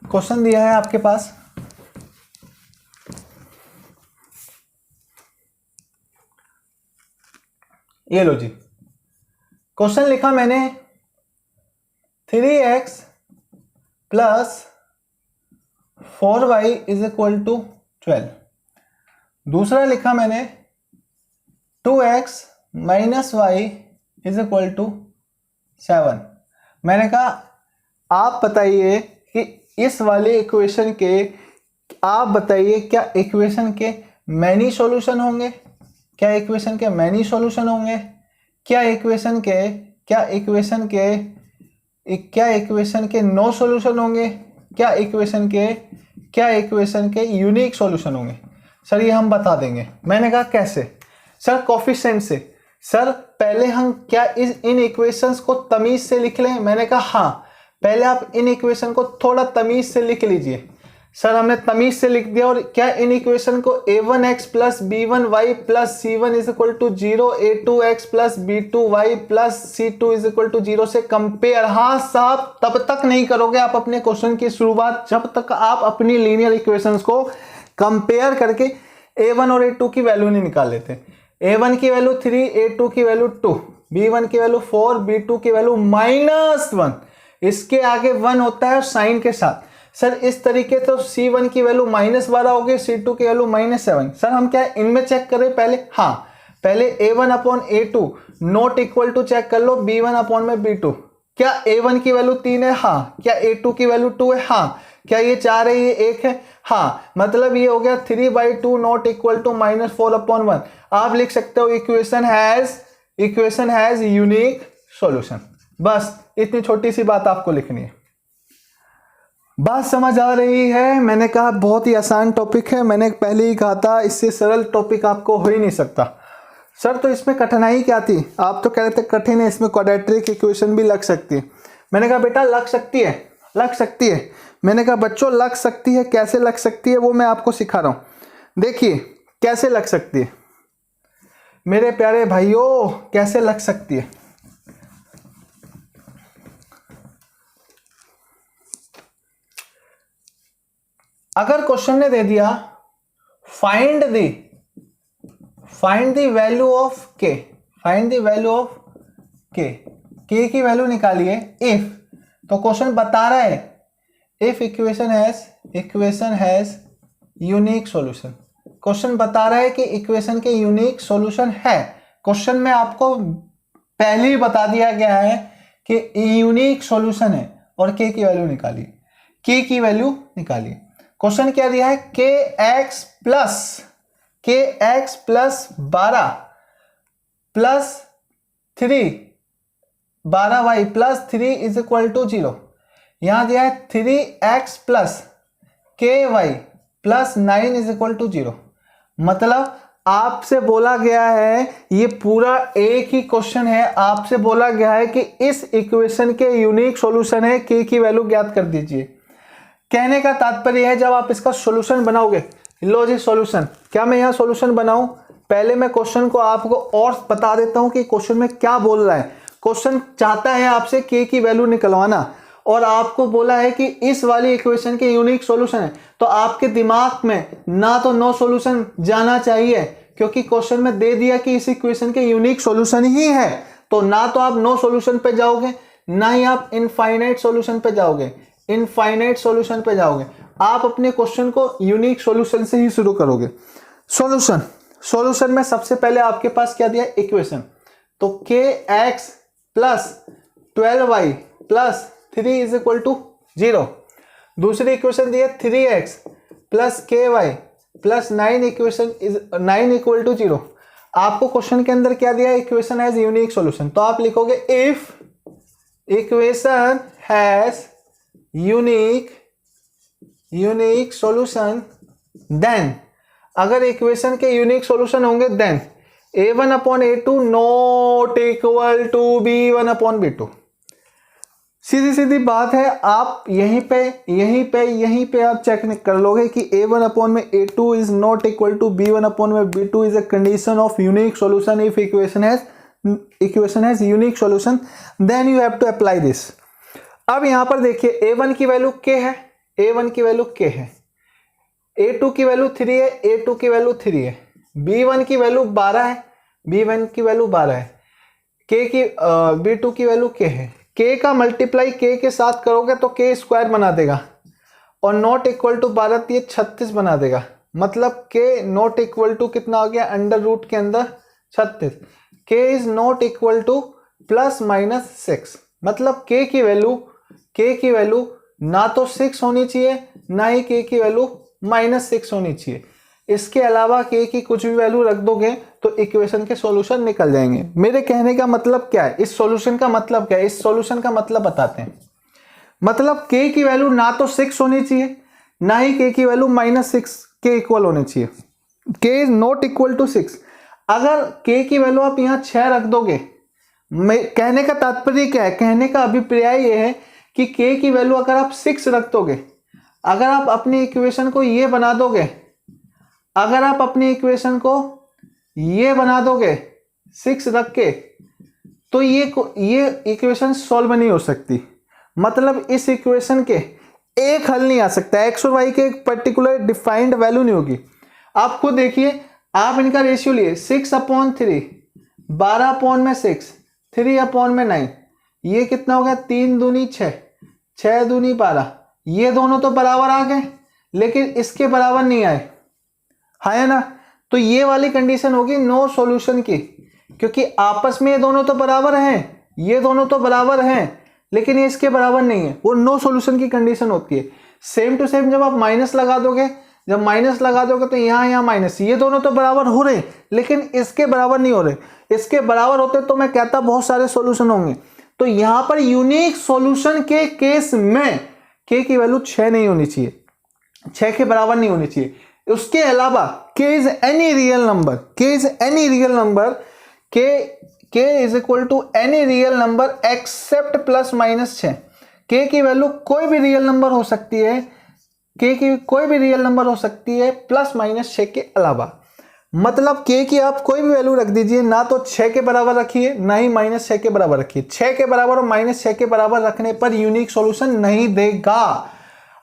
क्वेश्चन दिया है आपके पास, ये लो जी। क्वेश्चन लिखा मैंने 3x plus 4y is equal to 12। दूसरा लिखा मैंने 2x minus Y is equal to 7। मैंने कहा आप बताइए कि इस वाले इक्वेशन के, आप बताइए क्या इक्वेशन के मैनी सॉल्यूशन होंगे? क्या इक्वेशन के मैनी सॉल्यूशन होंगे? क्या इक्वेशन के नो सॉल्यूशन होंगे? क्या इक्वेशन के यूनिक सॉल्यूशन होंगे? सर ये हम बता देंगे। मैंने कहा कैसे? सर कोफिशिएंट से। सर पहले हम क्या इन इक्वेशंस को तमीज से लिख लें? मैंने कहा हाँ, पहले आप इन इक्वेशन को थोड़ा तमीज से लिख लीजिए। सर हमने तमीज से लिख दिया। और क्या इन इक्वेशन को a1x plus b1y plus c1 is equal to 0, a2x plus b2y plus c2 is equal to 0 से कंपेयर? हाँ साहब, तब तक नहीं करोगे आप अपने क्वेश्चन की शुरुआत जब तक आप अपनी लीनियर इक्वेशंस को कंपेयर करके a1 और a2 की वैल्यू नहीं निकाल लेते। a1 की वैल्यू 3, a2 की वैल्यू 2, b1 की वैल्यू 4, b2 की वैल्यू -1। इसके आगे 1 होता है साइन के साथ। सर इस तरीके तो c1 की वैल्यू -12 होगी, c2 की वैल्यू -7। सर हम क्या इनमें चेक करें पहले? हाँ, पहले a1 upon a2 not equal to check कर लो b1 अपॉन में b2। क्या a1 की वैल्यू 3 है? हाँ। क्या a2 की वैल्यू 2 है? हाँ। क्या ये 4 है? ये 1 है? हाँ। मतलब ये हो गया 3/2 नॉट इक्वल टू -4 अपॉन 1। आप लिख सकते हो इक्वेशन हैज यूनिक सॉल्यूशन। बस इतनी छोटी सी बात आपको लिखनी है। बात समझ आ रही है? मैंने कहा बहुत ही आसान टॉपिक है। मैंने पहले ही कहा था इससे सरल टॉपिक आपको हो ही नहीं सकता। सर तो इसमें कठिनाई क्या थी? आप तो कह रहे थे कठिन है, इसमें क्वाड्रेटिक इक्वेशन भी लग सकती है। मैंने कहा बेटा लग सकती है। मैंने कहा बच्चों लग सकती है। कैसे लग सकती है वो मैं आपको सिखा रहा हूं। देखिए कैसे लग सकती है मेरे प्यारे भाइयों, कैसे लग सकती है। अगर क्वेश्चन ने दे दिया फाइंड द वैल्यू ऑफ के, के की वैल्यू निकालिए इफ, तो क्वेश्चन बता रहा है if equation has unique solution. Question बता रहा है कि इक्वेशन के यूनिक सॉल्यूशन है। क्वेश्चन में आपको पहले ही बता दिया गया है कि यूनिक सॉल्यूशन है और के की वैल्यू निकालिए, के की वैल्यू निकालिए। क्वेश्चन क्या दिया है, K X plus 12 plus 3 12y plus 3 is equal to 0। यहां दिया है 3x plus ky plus 9 is equal to 0। मतलब आपसे बोला गया है, ये पूरा एक ही क्वेश्चन है, आपसे बोला गया है कि इस इक्वेशन के यूनिक सॉल्यूशन है, के की वैल्यू ज्ञात कर दीजिए। कहने का तात्पर्य है जब आप इसका सॉल्यूशन बनाओगे, लो जी सॉल्यूशन, क्या मैं यहाँ सॉल्यूशन बनाऊं? पहले मैं क्वेश्चन को आपको और बता देता हूं कि क्वेश्चन में क्या बोल रहा है। क्वेश्चन चाहता है आपसे के की वैल्यू निकलवाना और आपको बोला है कि इस वाली इक्वेशन के यूनिक सॉल्यूशन है, तो आपके दिमाग में ना तो नो सॉल्यूशन जाना चाहिए, क्योंकि क्वेश्चन में दे दिया कि इस इक्वेशन के यूनिक सॉल्यूशन ही है, तो ना तो आप नो सॉल्यूशन पे जाओगे, ना ही आप इनफाइनाइट सॉल्यूशन पे जाओगे। इनफाइनाइट सॉल्यूशन पे जाओगे, आप अपने क्वेश्चन को यूनिक सॉल्यूशन से ही शुरू करोगे। सॉल्यूशन में सबसे पहले आपके पास क्या दिया, इक्वेशन, तो K X plus 12y plus 3 is equal to 0। दूसरी इक्वेशन दी है 3x plus ky plus 9 equal to 0। आपको क्वेश्चन के अंदर क्या दिया है, इक्वेशन हैज यूनिक सॉल्यूशन, तो आप लिखोगे if equation has unique solution then, अगर इक्वेशन के यूनिक सॉल्यूशन होंगे then a1 upon a2 not equal to b1 upon b2। सीधी सीधी बात है, आप यहीं पे आप चेक कर लोगे कि a1 अपॉन में a2 is not equal to b1 upon में b2 is a condition of unique solution if equation has unique solution, then you have to apply this. अब यहां पर देखिए a1 की वैल्यू k है, a1 की वैल्यू k है, a2 की वैल्यू 3 है, a2 की वैल्यू 3 है, b1 की वैल्यू 12 है, b1 की वैल्यू 12 है, b2 की वैल्यू k है। k का मल्टीप्लाई k के साथ करोगे तो k स्क्वायर बना देगा और नॉट इक्वल टू 12 ये 36 बना देगा। मतलब k नॉट इक्वल टू कितना हो गया, अंडर रूट के अंदर 36। k is not equal to plus minus 6। मतलब k की वैल्यू ना तो 6 होनी चाहिए, ना ही k की वैल्यू -6 होनी चाहिए। इसके अलावा k की कुछ भी वैल्यू रख दोगे तो इक्वेशन के सॉल्यूशन निकल जाएंगे। मेरे कहने का मतलब क्या है, इस सॉल्यूशन का मतलब क्या है, इस सॉल्यूशन का मतलब बताते हैं। मतलब k की वैल्यू ना तो 6 होनी चाहिए, ना ही k की वैल्यू -6 के इक्वल होनी चाहिए। k is not equal to 6। अगर k की वैल्यू आप यहाँ 6 रख दोगे, कहने का तात्पर्य क्या है, कहने का अभिप्राय ये है कि k की वैल्यू अगर आप 6 रख दोगे, अगर आप अपनी इक्वेशन को ये बना दोगे, अगर आप अपनी इक्वेशन को ये बना दोगे 6 रख के, तो ये इक्वेशन सॉल्व नहीं हो सकती। मतलब इस इक्वेशन के एक हल नहीं आ सकता, एक्स और वाई के एक पर्टिकुलर डिफाइंड वैल्यू नहीं होगी। आप खुद देखिए, आप इनका रेशियो लिए 6/3, 12/6, 3/9, ये कितना हो गया, 3 दूनी 6, 6 दूनी 12। ये दोनों तो बराबर आ गए, लेकिन इसके बराबर नहीं आए, है ना। तो ये वाली कंडीशन होगी नो सॉल्यूशन की, क्योंकि आपस में ये दोनों तो बराबर हैं, ये दोनों तो बराबर हैं, लेकिन ये इसके बराबर नहीं है, वो नो सॉल्यूशन की कंडीशन होती है। सेम टू सेम जब आप माइनस लगा दोगे, तो यहाँ माइनस, ये दोनों तो बराबर हो रहे, लेकिन इसके बराबर नहीं हो रहे। इसके बराबर होते तो मैं कहता बहुत सारे सॉल्यूशन होंगे। तो यहाँ पर यूनिक सॉल्यूशन के केस में k की वैल्यू 6 नहीं होनी चाहिए, 6 के बराबर नहीं होनी चाहिए। उसके अलावा k is any real number, k is equal to any real number except +/6। k की वैल्यू कोई भी रियल नंबर हो सकती है, k की कोई भी रियल नंबर हो सकती है +/6 के अलावा। मतलब k की आप कोई भी वैल्यू रख दीजिए, ना तो 6 के बराबर रखिए, ना ही -6 के बराबर रखिए। 6 के बराबर और -6 के बराबर रखने पर यूनिक सॉल्यूशन नहीं देगा।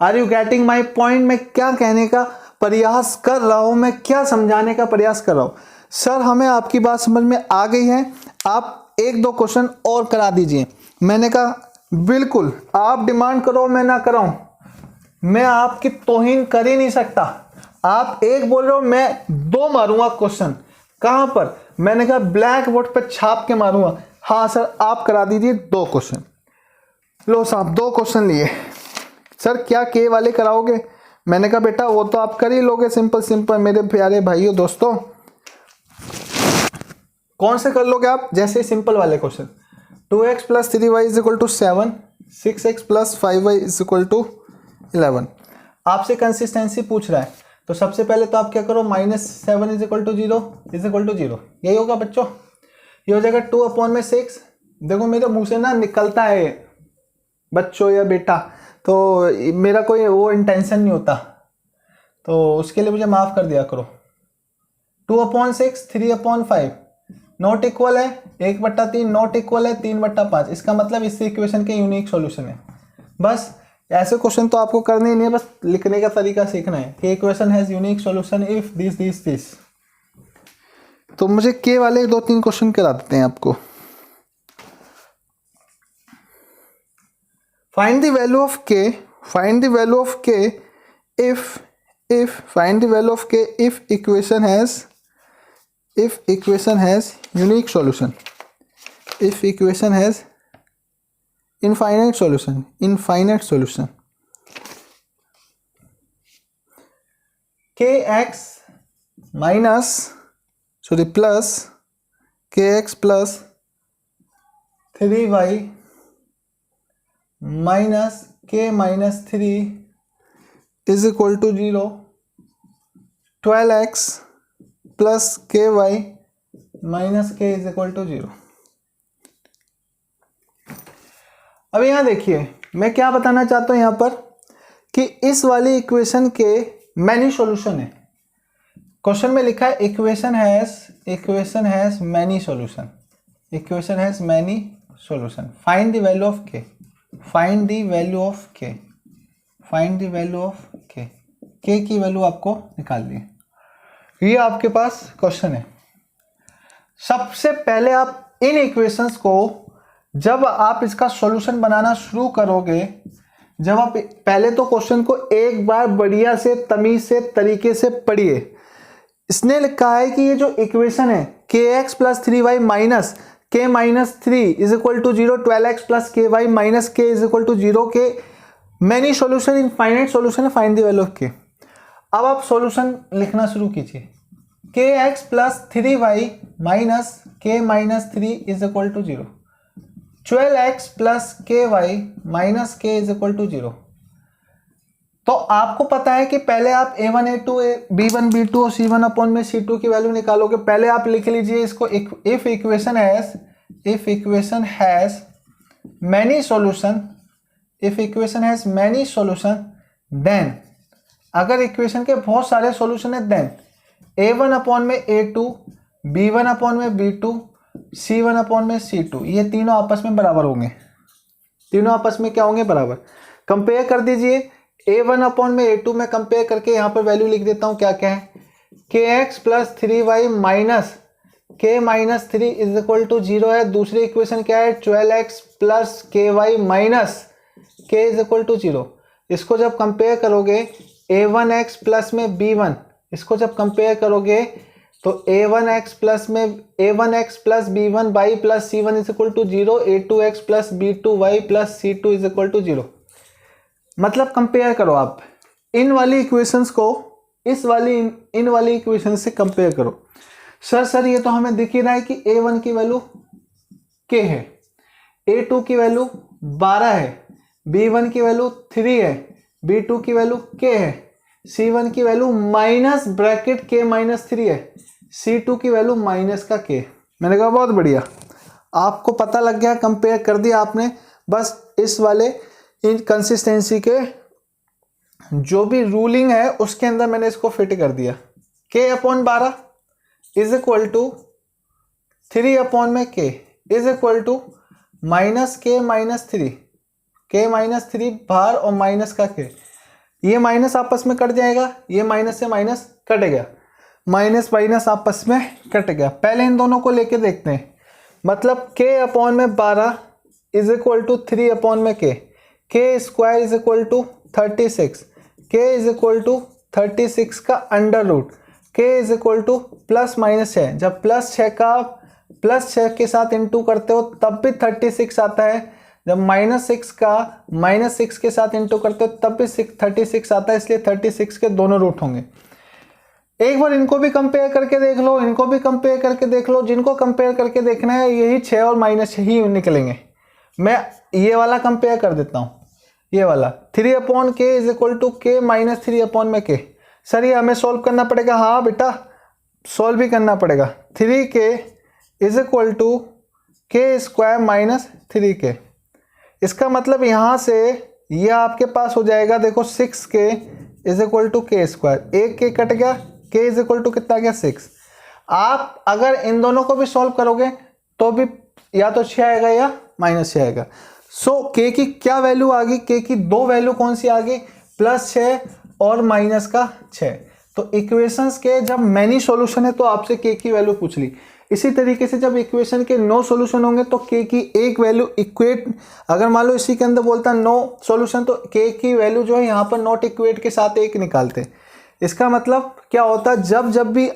Are you getting my point? मैं क्या कहने का प्रयास कर रहा हूं, मैं क्या समझाने का प्रयास कर रहा हूं। सर हमें आपकी बात समझ में आ गई है। आप एक दो क्वेश्चन और करा दीजिए। मैंने कहा बिल्कुल, आप डिमांड करो मैं ना कराऊं, मैं आपकी तौहीन कर ही नहीं सकता। आप एक बोल रहे हो, मैं दो मारूंगा क्वेश्चन। कहां पर? मैंने कहा ब्लैक बोर्ड पर छाप के मारूंगा। हाँ सर, आप करा दीजिए दो क्वेश्चन। लो साहब, दो क्वेश्चन लिए। सर क्या के वाले कराओगे? मैंने कहा बेटा वो तो आप कर ही लोगे, सिंपल सिंपल मेरे प्यारे भाइयों दोस्तों। कौन से कर लोगे आप? जैसे सिंपल वाले question, 2x plus 3y is equal to 7, 6x plus 5y is equal to 11। आपसे कंसिस्टेंसी पूछ रहा है, तो सबसे पहले तो आप क्या करो, -7 is equal to 0 is equal to 0, यही होगा बच्चों। ये हो जाएगा 2/6। देखो मेरे मुंह से ना निकलता है बच्चों या बेटा, तो मेरा कोई वो इंटेंशन नहीं होता, तो उसके लिए मुझे माफ़ कर दिया करो। 2/6 3/5 नॉट इक्वल है 1/3, नॉट इक्वल है 3/5। इसका मतलब इस इक्वेशन के यूनिक सॉल्यूशन है। बस ऐसे क्वेश्चन तो आपको करने ही नहीं है, बस लिखने का तरीका सीखना है कि equation has unique solution if this. तो मुझे के वाले 2-3 क्वेश्चन करा देते हैं आपको। फाइंड द वैल्यू ऑफ के, फाइंड द वैल्यू ऑफ के find the value of k if equation has unique solution, if equation has infinite solution, kx minus plus kx plus 3y minus k minus 3 is equal to 0, 12x plus ky minus k is equal to 0। अब यहाँ देखिए मैं क्या बताना चाहता हूँ यहाँ पर कि इस वाली इक्वेशन के मैनी सॉल्यूशन है। क्वेश्चन में लिखा है equation has many solution, equation has many solution. Find the value of के, फाइंड द वैल्यू ऑफ के, फाइंड द वैल्यू ऑफ के की वैल्यू आपको निकालनी है। ये आपके पास क्वेश्चन है। सबसे पहले आप इन इक्वेशंस को, जब आप इसका सॉल्यूशन बनाना शुरू करोगे, जब आप पहले तो क्वेश्चन को एक बार बढ़िया से तमीज से तरीके से पढ़िए। इसने लिखा है कि ये जो इक्वेशन है kx plus 3y minus k minus 3 is equal to 0, 12x plus ky minus k is equal to 0 के मैनी सॉल्यूशन, इनफाइनाइट सॉल्यूशन है। Find the value of K. अब आप सॉल्यूशन लिखना शुरू कीजिए। kx plus 3y minus k minus 3 is equal to 0, 12x plus ky minus k is equal to 0। तो आपको पता है कि पहले आप a1 a2 b1 b2 और c1 अपॉन में c2 की वैल्यू निकालोगे। पहले आप लिख लीजिए इसको, if equation has many solution, if equation has many solution then, अगर इक्वेशन के बहुत सारे सॉल्यूशन है देन a1 अपॉन में a2, b1 अपॉन में b2, c1 अपॉन में c2, ये तीनों आपस में बराबर होंगे। तीनों आपस में क्या होंगे? बराबर। कंपेयर कर दीजिए a1 अपॉन में a2 में कंपेयर करके यहाँ पर वैल्यू लिख देता हूँ। क्या क्या है? kx plus 3y minus k minus 3 is equal to 0 है। दूसरी इक्वेशन क्या है? 12x plus ky minus k is equal to 0। इसको जब कंपेयर करोगे a1x प्लस में b1, इसको जब कंपेयर करोगे तो a1x प्लस में a1x plus b1 y plus c1 is equal to 0, a2x plus b2y plus c2 is equal to 0। मतलब कंपेयर करो आप इन वाली इक्वेशंस को इस वाली इन वाली इक्वेशन से कंपेयर करो। सर ये तो हमें दिख ही रहा है कि a1 की वैल्यू k है, a2 की वैल्यू 12 है, b1 की वैल्यू 3 है, b2 की वैल्यू k है, c1 की value minus bracket k minus 3 है, c2 की वैल्यू माइनस का k। मैंने कहा बहुत बढ़िया, आपको पता लग गया, कंपेयर कर दिया आपने। बस इस वाले इनकंसिस्टेंसी के जो भी रूलिंग है उसके अंदर मैंने इसको फिट कर दिया। k upon 12 is equal to 3 upon में k is equal to minus k minus 3, k minus 3 बाहर और माइनस का k, ये माइनस आपस में कट जाएगा, ये माइनस से माइनस कट गया, माइनस माइनस आपस में कट गया। पहले इन दोनों को लेके देखते हैं। मतलब k अपॉन में 12 इज इक्वल टू 3 अपॉन में k square is equal to 36, k is equal to 36 का under root, k is equal to plus minus 6। जब प्लस 6 के साथ इंटू करते हो तब भी 36 आता है, जब -6 के साथ इंटू करते हो तब भी 36 आता है, इसलिए 36 के दोनों रूट होंगे। एक बार इनको भी कंपेयर करके देख लो, इनको भी कंपेयर करके देख लो। जिनको कंपेयर करके देखना है यही 6 और -6 ही निकलेंगे। मैं ये वाला कंपेयर कर देता हूँ, ये वाला 3 upon k is equal to k minus 3 upon में k। सर ये हमें सॉल्व करना पड़ेगा, हाँ बेटा सॉल्व भी करना पड़ेगा। 3k is equal to k square minus 3k। इसका मतलब यहाँ से ये आपके पास हो जाएगा, देखो 6k is equal to k square, एक k कट गया, k इज इक्वल टू कितना गया 6। आप अगर इन दोनों को भी सॉल्व करोगे तो भी या तो 6 आएगा या -6 आएगा। सो k की क्या वैल्यू आ गई, k की दो वैल्यू कौन सी आ गई, +6 और -6। तो इक्वेशंस के जब मैनी सॉल्यूशन है तो आपसे k की वैल्यू पूछ ली। इसी तरीके से जब इक्वेशन के नो सॉल्यूशन होंगे तो k की एक वैल्यू इक्वेट, अगर मान लो इसी के अंदर बोलता नो सॉल्यूशन तो k की वैल्यू जो है यहाँ पर नॉट इक्वेट के साथ एक निकालते। इसका मतलब क्या होता है, जब भी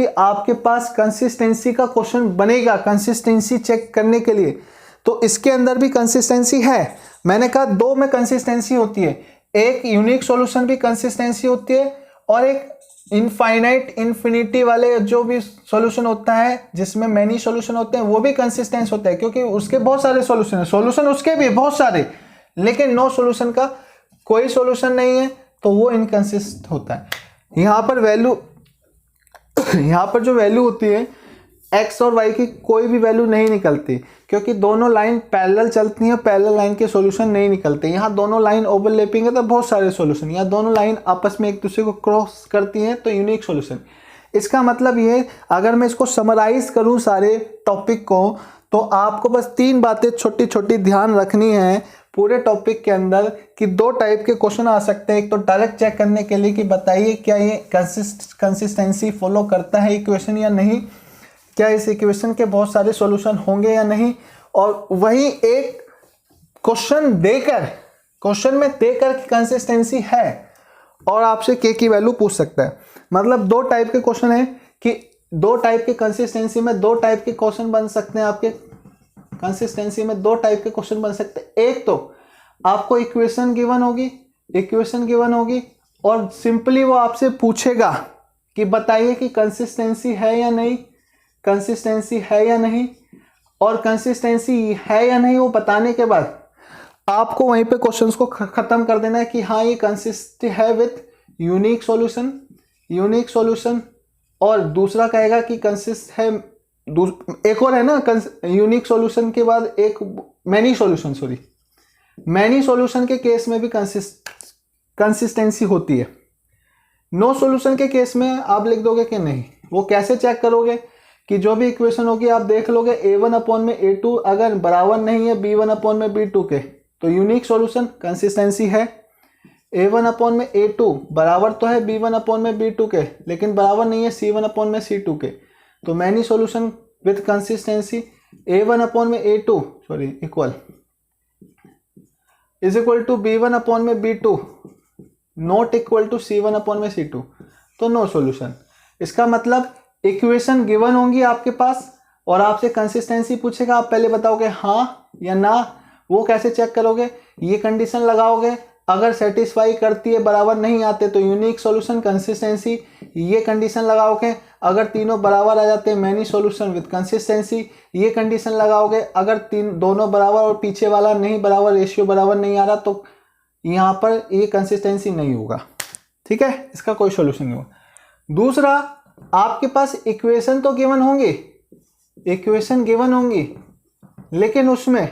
आपके पास कंसिस्टेंसी का क्वेश्चन बनेगा, कंसिस्टेंसी चेक करने के लिए, तो इसके अंदर भी कंसिस्टेंसी है। मैंने कहा दो में कंसिस्टेंसी होती है, एक यूनिक सॉल्यूशन भी कंसिस्टेंसी होती है और एक इन्फिनिटी वाले जो भी सॉल्यूशन होता है जिसमें मैनी सॉल्यूशन होते हैं वो भी कंसिस्टेंस होता है, क्योंकि उसके बहुत सारे सॉल्यूशन है, सॉल्यूशन उसके भी बहुत सारे, लेकिन नो सॉल्यूशन का कोई सॉल्यूशन नहीं है तो वो इनकंसिस्ट होता है। यहाँ पर जो वैल्यू होती है x और y की कोई भी वैल्यू नहीं निकलती, क्योंकि दोनों लाइन पैरेलल चलती हैं, पैरेलल लाइन के सॉल्यूशन नहीं निकलते। यहाँ दोनों लाइन ओवरलैपिंग है तो बहुत सारे सॉल्यूशन, यहाँ दोनों लाइन आपस में एक दूसरे को क्रॉस करती हैं तो यूनिक सॉल्यूशन। इसका मतलब ये, अगर मैं इसको समराइज करूँ सारे टॉपिक को, तो आपको बस 3 बातें छोटी छोटी ध्यान रखनी है पूरे टॉपिक के अंदर, कि 2 टाइप के क्वेश्चन आ सकते हैं। एक तो डायरेक्ट चेक करने के लिए कि बताइए क्या ये कंसिस्टेंसी फॉलो करता है इक्वेशन या नहीं, क्या इस इक्वेशन के बहुत सारे सॉल्यूशन होंगे या नहीं, और वही एक क्वेश्चन में देकर कि कंसिस्टेंसी है और आपसे k की वैल्यू पूछ सकता है। मतलब 2 टाइप के क्वेश्चन है कि 2 टाइप के कंसिस्टेंसी में 2 टाइप के क्वेश्चन बन सकते हैं। आपके कंसिस्टेंसी में 2 टाइप के क्वेश्चन बन सकते हैं। एक तो आपको इक्वेशन गिवन होगी और सिंपली वो आपसे पूछेगा कि बताइए कि कंसिस्टेंसी है या नहीं, और कंसिस्टेंसी है या नहीं वो बताने के बाद आपको वहीं पे क्वेश्चंस को खत्म कर देना है कि हाँ ये कंसिस्ट है विथ यूनिक सॉल्यूशन, और दूसरा कहेगा कि कंसिस्ट है, एक और है ना यूनिक सॉल्यूशन के बाद एक मैनी सॉल्यूशन के केस में भी कंसिस्टेंसी होती है। नो सॉल्यूशन के केस में आप लिख दोगे कि नहीं। वो कैसे चेक करोगे कि जो भी इक्वेशन होगी आप देख लोगे a1 अपॉन में a2 अगर बराबर नहीं है b1 अपॉन में b2 के तो यूनिक सॉल्यूशन कंसिस्टेंसी है। a1 अपॉन में a2 बराबर तो है b1 अपॉन में b2 के, लेकिन बराबर नहीं है c1 अपॉन में c2 के, तो many solution with consistency a1 upon में a2 equal is equal to b1 upon में b2 not equal to c1 upon में c2, तो नो सॉल्यूशन। इसका मतलब इक्वेशन गिवन होंगी आपके पास और आपसे कंसिस्टेंसी पूछेगा, आप पहले बताओगे हाँ या ना। वो कैसे चेक करोगे, ये कंडीशन लगाओगे, अगर सेटिस्फाई करती है बराबर नहीं आते तो यूनिक सॉल्यूशन कंसिस्टेंसी, ये कंडीशन लगाओगे, अगर तीनों बराबर आ जाते हैं मैनी सॉल्यूशन विद कंसिस्टेंसी, ये कंडीशन लगाओगे, अगर दोनों बराबर और पीछे वाला नहीं बराबर, रेशियो बराबर नहीं आ रहा तो यहाँ पर ये कंसिस्टेंसी नहीं होगा। ठीक है, इसका कोई सॉल्यूशन नहीं होगा। दूसरा, आपके पास इक्वेशन तो गिवन होंगी, लेकिन उसमें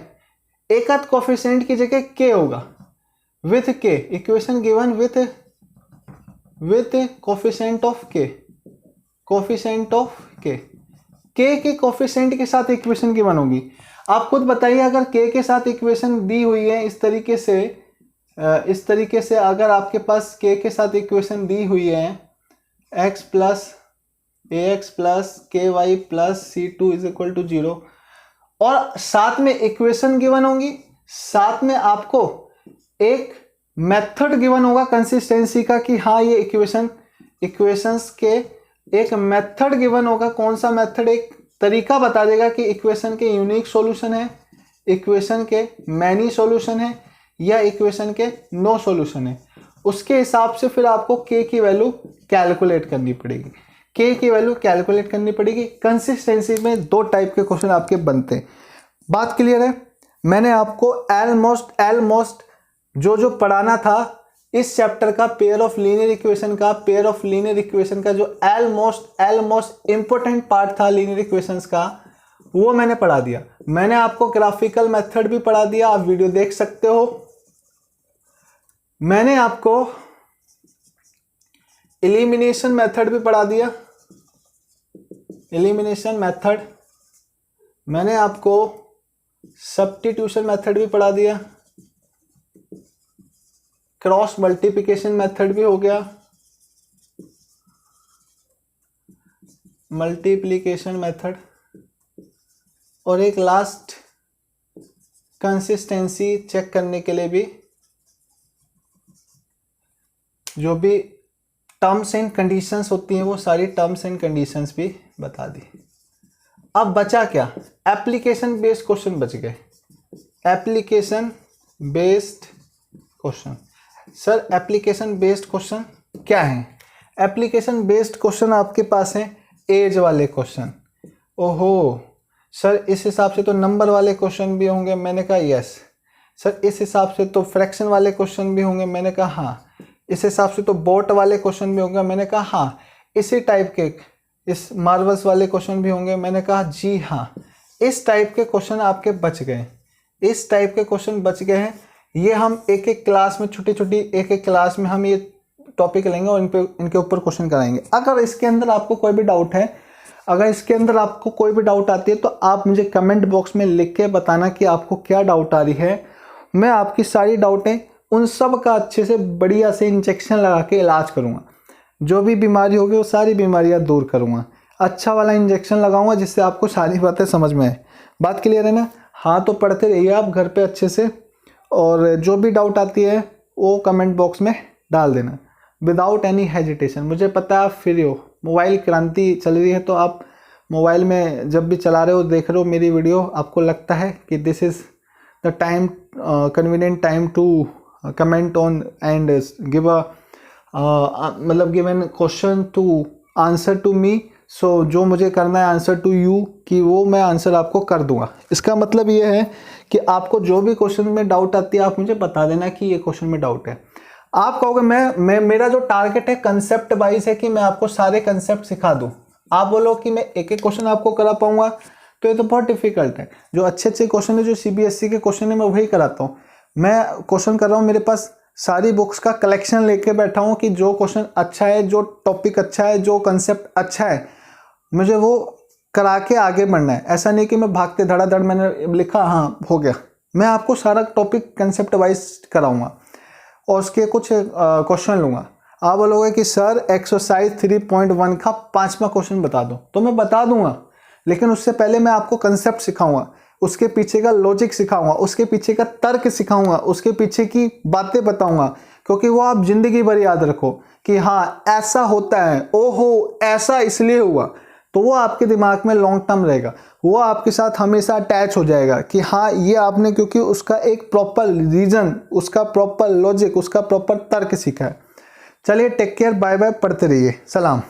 एक आध कोफिशिएंट की जगह k होगा, with k, equation given with coefficient of k, k के कोफिशिएंट के साथ इक्वेशन गिवन होगी। आप खुद बताइए, अगर k के साथ इक्वेशन दी हुई है इस तरीके से अगर आपके पास k के साथ इक्वेशन दी हुई है x plus ax plus K Y plus C two is equal to 0, और साथ में इक्वेशन गिवन होंगी, साथ में आपको एक मेथड गिवन होगा कंसिस्टेंसी का कि हाँ ये इक्वेशंस के एक मेथड गिवन होगा। कौन सा मेथड? एक तरीका बता देगा कि इक्वेशन के यूनिक सॉल्यूशन है, इक्वेशन के मैनी सॉल्यूशन है, या इक्वेशन के नो सॉल्यूशन है। उसके हिसाब से फिर आपको k की वैल्यू कैलकुलेट करनी पड़ेगी, k की वैल्यू कैलकुलेट करनी पड़ेगी। कंसिस्टेंसी में 2 टाइप के क्वेश्चन आपके बनते हैं। बात क्लियर है? मैंने आपको ऑलमोस्ट जो पढ़ाना था इस चैप्टर का पेयर ऑफ लीनियर इक्वेशन का जो ऑलमोस्ट इंपॉर्टेंट पार्ट था लीनियर इक्वेशंस का, वो मैंने पढ़ा दिया। मैंने आपको ग्राफिकल मेथड भी पढ़ा दिया, आप वीडियो देख सकते हो। मैंने आपको एलिमिनेशन मेथड भी पढ़ा दिया, एलिमिनेशन मेथड। मैंने आपको सब्स्टिट्यूशन मेथड भी पढ़ा दिया, क्रॉस मल्टीप्लिकेशन मेथड भी हो गया, मल्टीप्लिकेशन मेथड, और एक लास्ट कंसिस्टेंसी चेक करने के लिए भी जो भी टर्म्स एंड कंडीशंस होती हैं वो सारी टर्म्स एंड कंडीशंस भी बता दी। अब बचा क्या? एप्लीकेशन बेस्ड क्वेश्चन बच गए। Application based question. Sir application based question क्या है? एप्लीकेशन बेस्ड क्वेश्चन आपके पास है एज वाले क्वेश्चन। ओहो सर इस हिसाब से तो नंबर वाले क्वेश्चन भी होंगे। मैंने कहा यस। सर इस हिसाब से तो फ्रैक्शन वाले क्वेश्चन भी होंगे। मैंने कहा हाँ। इस हिसाब से तो बोट वाले क्वेश्चन भी होंगे। मैंने कहा हाँ। इसी टाइप के इस मार्वल्स वाले क्वेश्चन भी होंगे। मैंने कहा जी हाँ। इस टाइप के क्वेश्चन आपके बच गए, इस टाइप के क्वेश्चन बच गए हैं। ये हम एक एक क्लास में छोटी एक क्लास में हम ये टॉपिक लेंगे और इनके ऊपर क्वेश्चन कराएंगे। अगर इसके अंदर आपको कोई भी डाउट है, अगर इसके अंदर आपको कोई भी डाउट आती है तो आप मुझे कमेंट बॉक्स में लिख के बताना कि आपको क्या डाउट आ रही है। मैं आपकी सारी डाउटें उन सब का अच्छे से बढ़िया से इंजेक्शन लगा के इलाज करूँगा। जो भी बीमारी होगी वो सारी बीमारियाँ दूर करूँगा। अच्छा वाला इंजेक्शन लगाऊंगा जिससे आपको सारी बातें समझ में आए। बात क्लियर है ना? हाँ तो पढ़ते रहिए आप घर पे अच्छे से, और जो भी डाउट आती है वो कमेंट बॉक्स में डाल देना विदाउट एनी हेजिटेशन। मुझे पता है आप फ्री हो, मोबाइल क्रांति चल रही है तो आप मोबाइल में जब भी चला रहे हो, देख रहे हो मेरी वीडियो, आपको लगता है कि this is the time convenient time to comment on and give a मतलब give an question to answer to me. So जो मुझे करना है आंसर टू यू, कि वो मैं आंसर आपको कर दूंगा। इसका मतलब ये है कि आपको जो भी क्वेश्चन में डाउट आती है आप मुझे बता देना कि ये क्वेश्चन में डाउट है। आप कहोगे मैं मेरा जो टारगेट है कंसेप्ट वाइज है कि मैं आपको सारे कंसेप्ट सिखा दूं। आप बोलो कि मैं एक एक क्वेश्चन आपको करा पाऊंगा तो ये तो बहुत डिफिकल्ट है। जो अच्छे क्वेश्चन है, जो CBSE के क्वेश्चन है, मैं वही कराता हूँ। मैं क्वेश्चन कर रहा हूँ, मेरे पास सारी बुक्स का कलेक्शन लेके बैठा हूँ कि जो क्वेश्चन अच्छा है, जो टॉपिक अच्छा है, जो कंसेप्ट अच्छा है, मुझे वो करा के आगे बढ़ना है। ऐसा नहीं कि मैं भागते धड़ाधड़ मैंने लिखा हाँ हो गया। मैं आपको सारा टॉपिक कंसेप्ट वाइज कराऊंगा और उसके कुछ क्वेश्चन लूँगा। आप बोलोगे कि सर एक्सरसाइज 3.1 का 5वां क्वेश्चन बता दो, तो मैं बता दूंगा, लेकिन उससे पहले मैं आपको कंसेप्ट सिखाऊंगा, उसके पीछे का लॉजिक सिखाऊंगा, उसके पीछे का तर्क सिखाऊंगा, उसके पीछे की बातें बताऊंगा, क्योंकि वो आप जिंदगी भर याद रखो कि हाँ ऐसा होता है, ओहो ऐसा इसलिए हुआ, तो वो आपके दिमाग में लॉन्ग टर्म रहेगा, वो आपके साथ हमेशा अटैच हो जाएगा कि हाँ ये आपने, क्योंकि उसका एक प्रॉपर रीजन, उसका प्रॉपर लॉजिक, उसका प्रॉपर तर्क सीखा है। चलिए टेक केयर, बाय बाय, पढ़ते रहिए, सलाम।